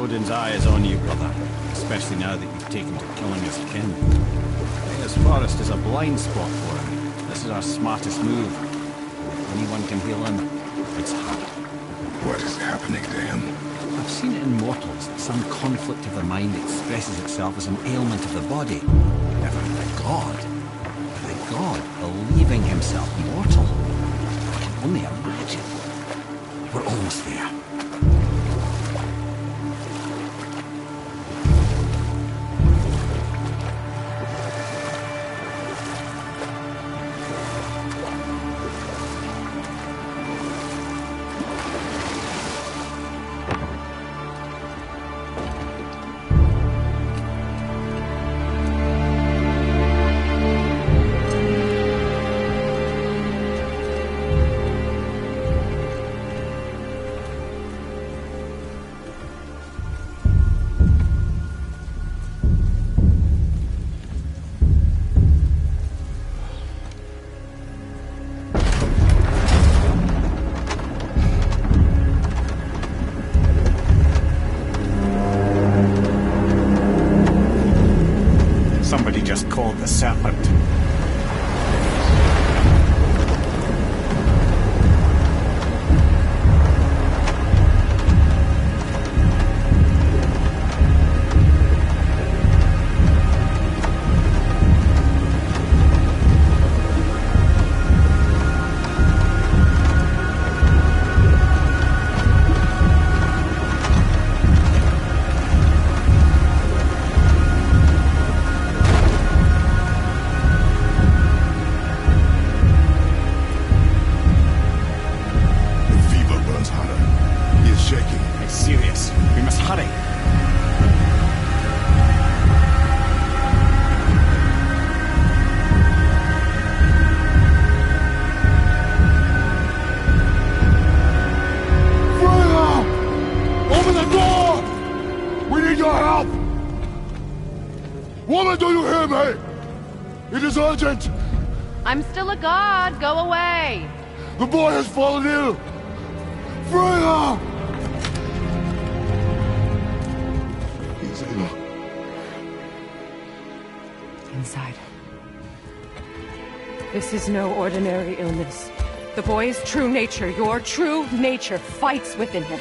Odin's eye is on you, brother. Especially now that you've taken to killing his kin. This forest is a blind spot for him. This is our smartest move. If anyone can heal him, it's her. What is happening to him? I've seen it in mortals that some conflict of the mind expresses itself as an ailment of the body. Never god. The god believing himself mortal. I can only imagine. We're almost there. Somebody just called the serpent. Woman, do you hear me? It is urgent. I'm still a god. Go away. The boy has fallen ill. Free her! He's ill. Inside. This is no ordinary illness. The boy's true nature, your true nature, fights within him.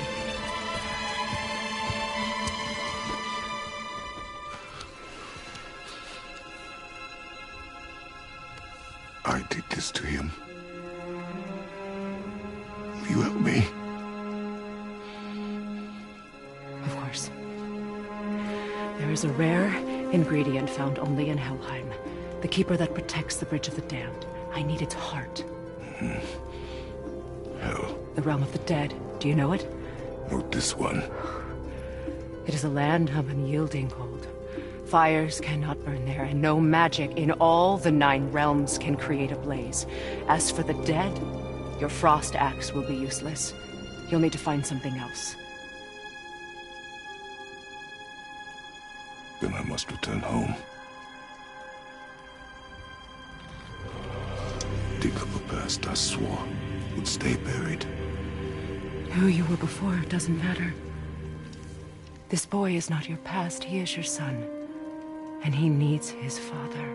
I did this to him. Will you help me? Of course. There is a rare ingredient found only in Helheim. The keeper that protects the Bridge of the Damned. I need its heart. Hell. The realm of the dead. Do you know it? Not this one. It is a land of unyielding cold. Fires cannot burn there, and no magic in all the 9 realms can create a blaze. As for the dead, your frost axe will be useless. You'll need to find something else. Then I must return home. Dig up a past I swore would stay buried. Who you were before doesn't matter. This boy is not your past, he is your son. And he needs his father.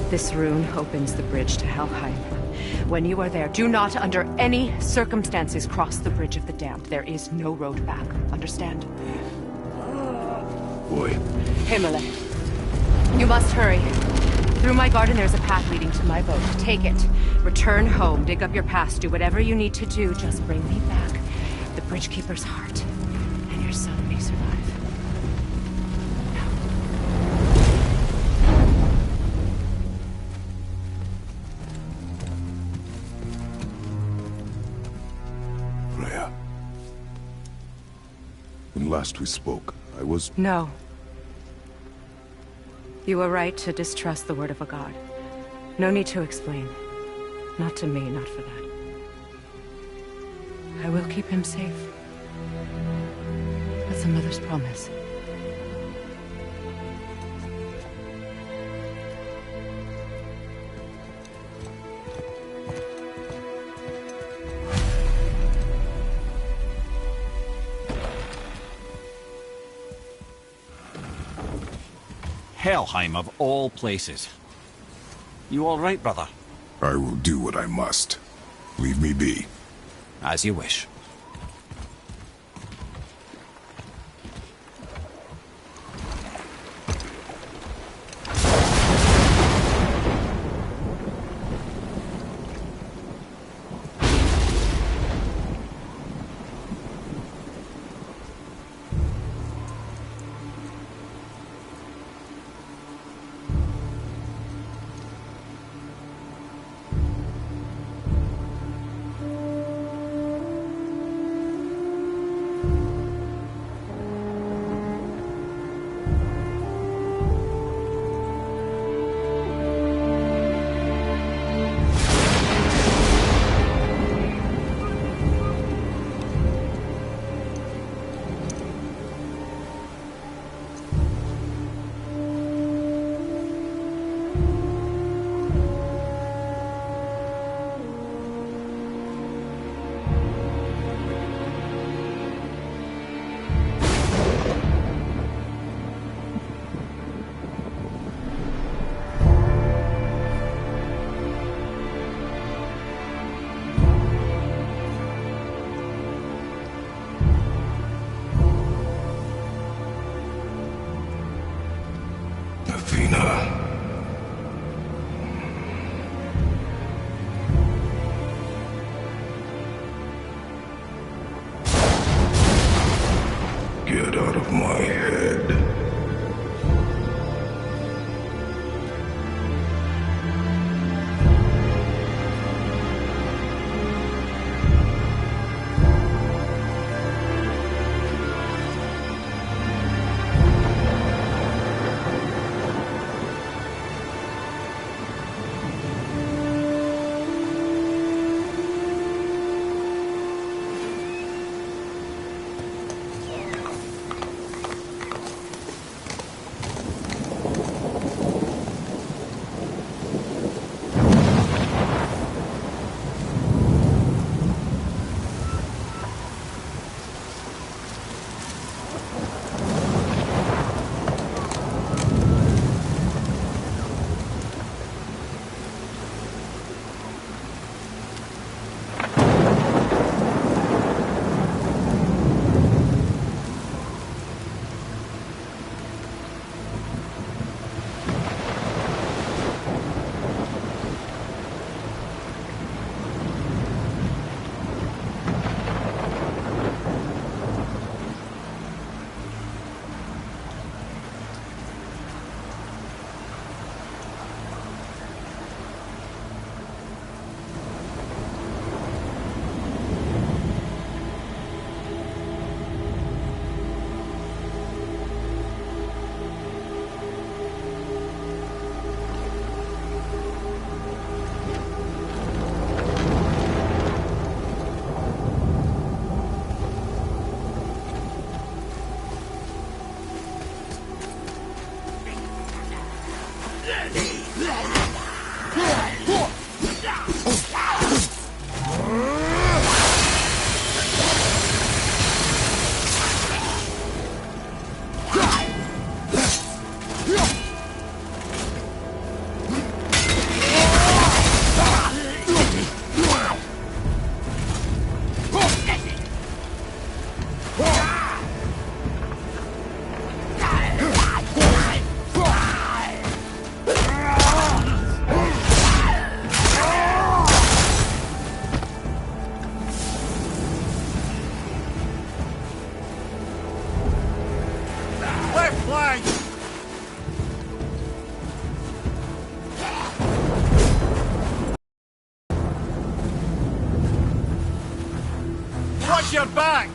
This rune opens the bridge to Helheim. When you are there, do not under any circumstances cross the Bridge of the Damned. There is no road back. Understand? Boy. Himmele. You must hurry. Through my garden there's a path leading to my boat. Take it. Return home. Dig up your past. Do whatever you need to do. Just bring me back the Bridgekeeper's heart. And your son may survive. Freya. When last we spoke, I was... No. You were right to distrust the word of a god. No need to explain. Not to me, not for that. I will keep him safe. That's a mother's promise. Helheim of all places. You all right, brother? I will do what I must. Leave me be. As you wish. your back!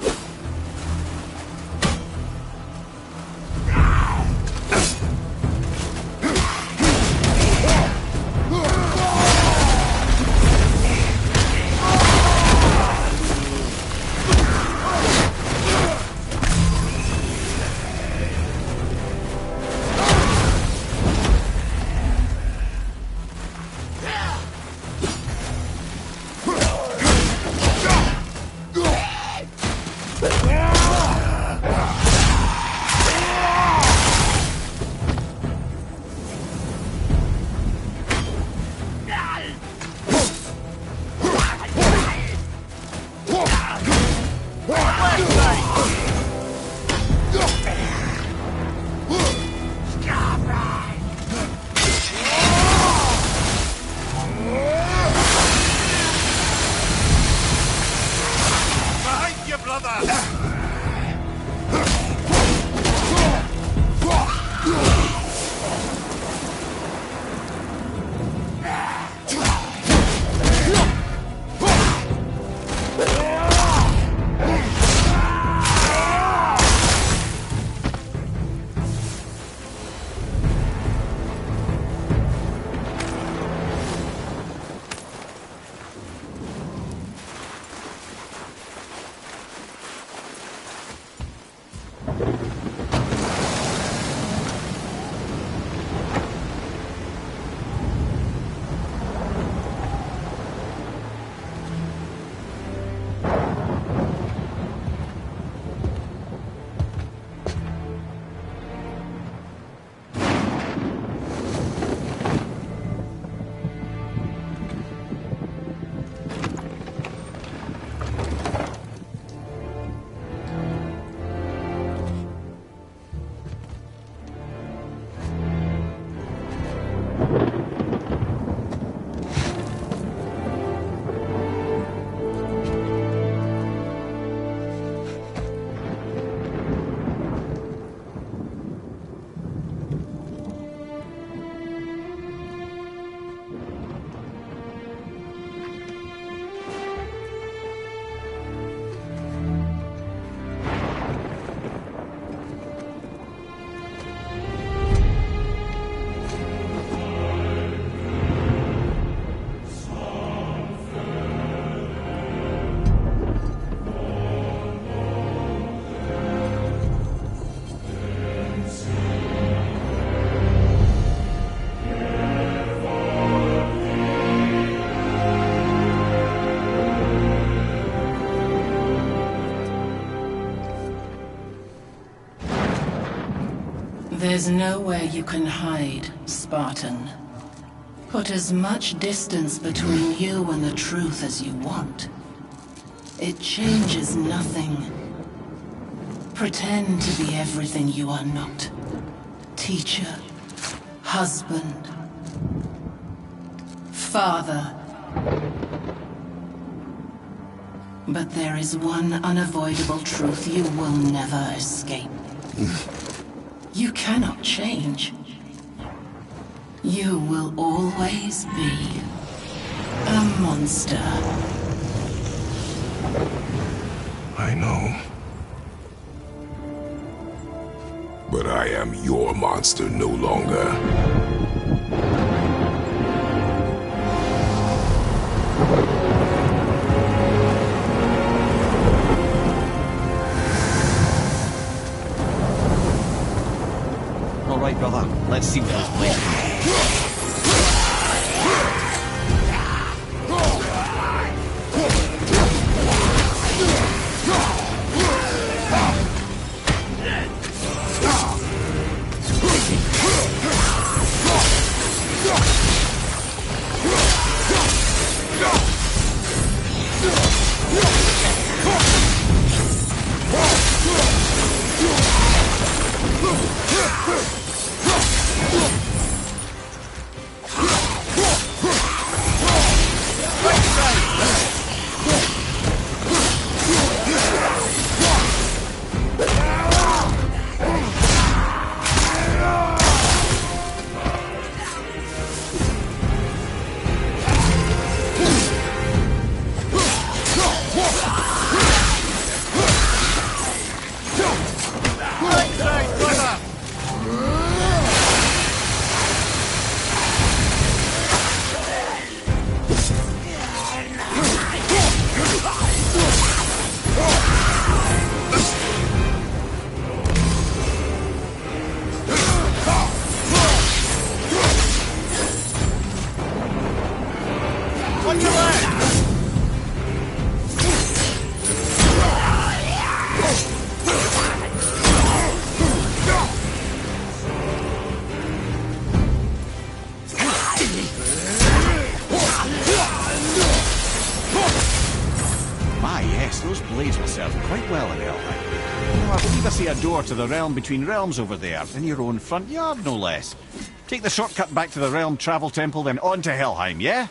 There's nowhere you can hide, Spartan. Put as much distance between you and the truth as you want. It changes nothing. Pretend to be everything you are not. Teacher, husband, father. But there is one unavoidable truth you will never escape. You cannot change. You will always be a monster. I know. But I am your monster no longer. All right, brother. Let's see what this place can do. Watch your leg! My, yes, those blades will serve quite well in Helheim. Oh, I believe I see a door to the realm between realms over there, in your own front yard, no less. Take the shortcut back to the realm travel temple, then on to Helheim, yeah?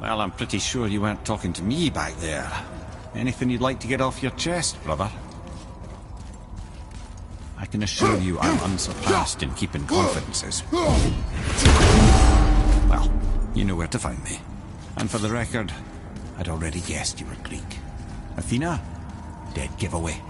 Well, I'm pretty sure you weren't talking to me back there. Anything you'd like to get off your chest, brother? I can assure you I'm unsurpassed in keeping confidences. Well, you know where to find me. And for the record, I'd already guessed you were Greek. Athena? Dead giveaway.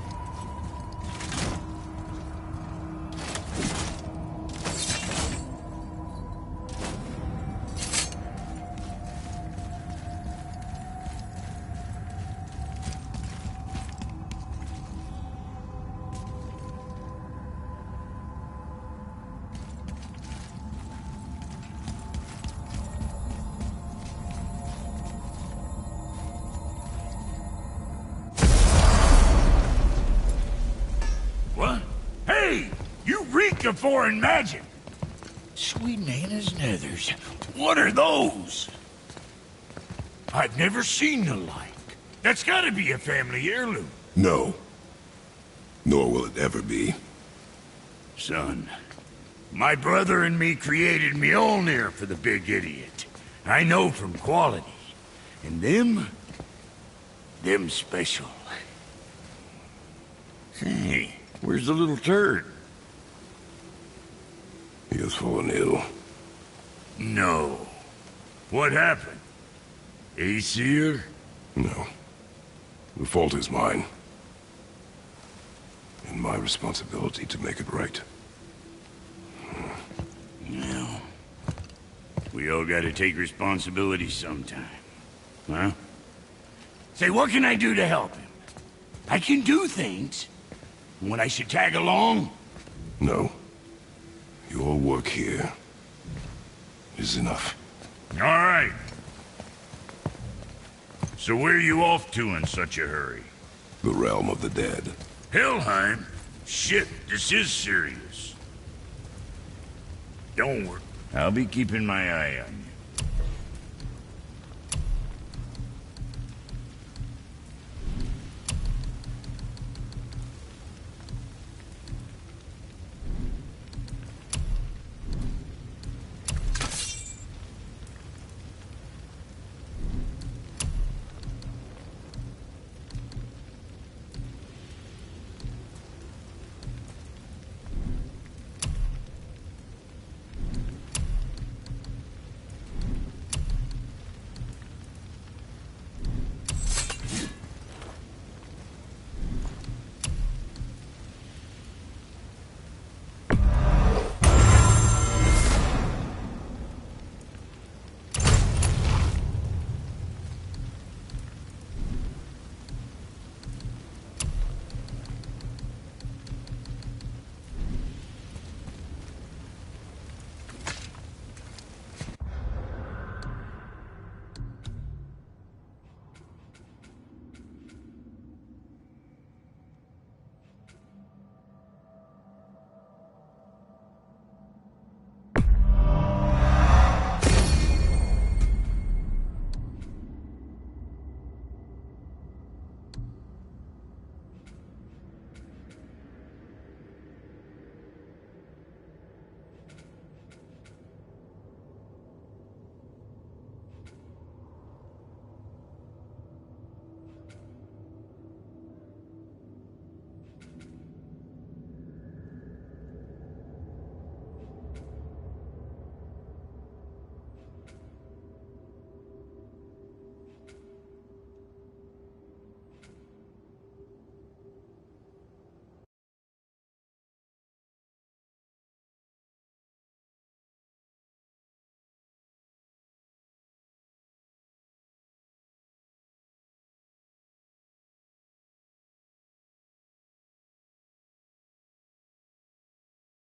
Of foreign magic. Sweet Nana's nethers. What are those? I've never seen the like. That's gotta be a family heirloom. No. Nor will it ever be. Son, my brother and me created Mjolnir for the big idiot. I know from quality. And them special. Hey, where's the little turd? He has fallen ill. No. What happened? Aesir? No. The fault is mine. And my responsibility to make it right. No. We all gotta take responsibility sometime. Huh? Say, what can I do to help him? I can do things. When I should tag along? No. Your work here is enough. All right. So where are you off to in such a hurry? The realm of the dead. Helheim? Shit, this is serious. Don't worry. I'll be keeping my eye on you.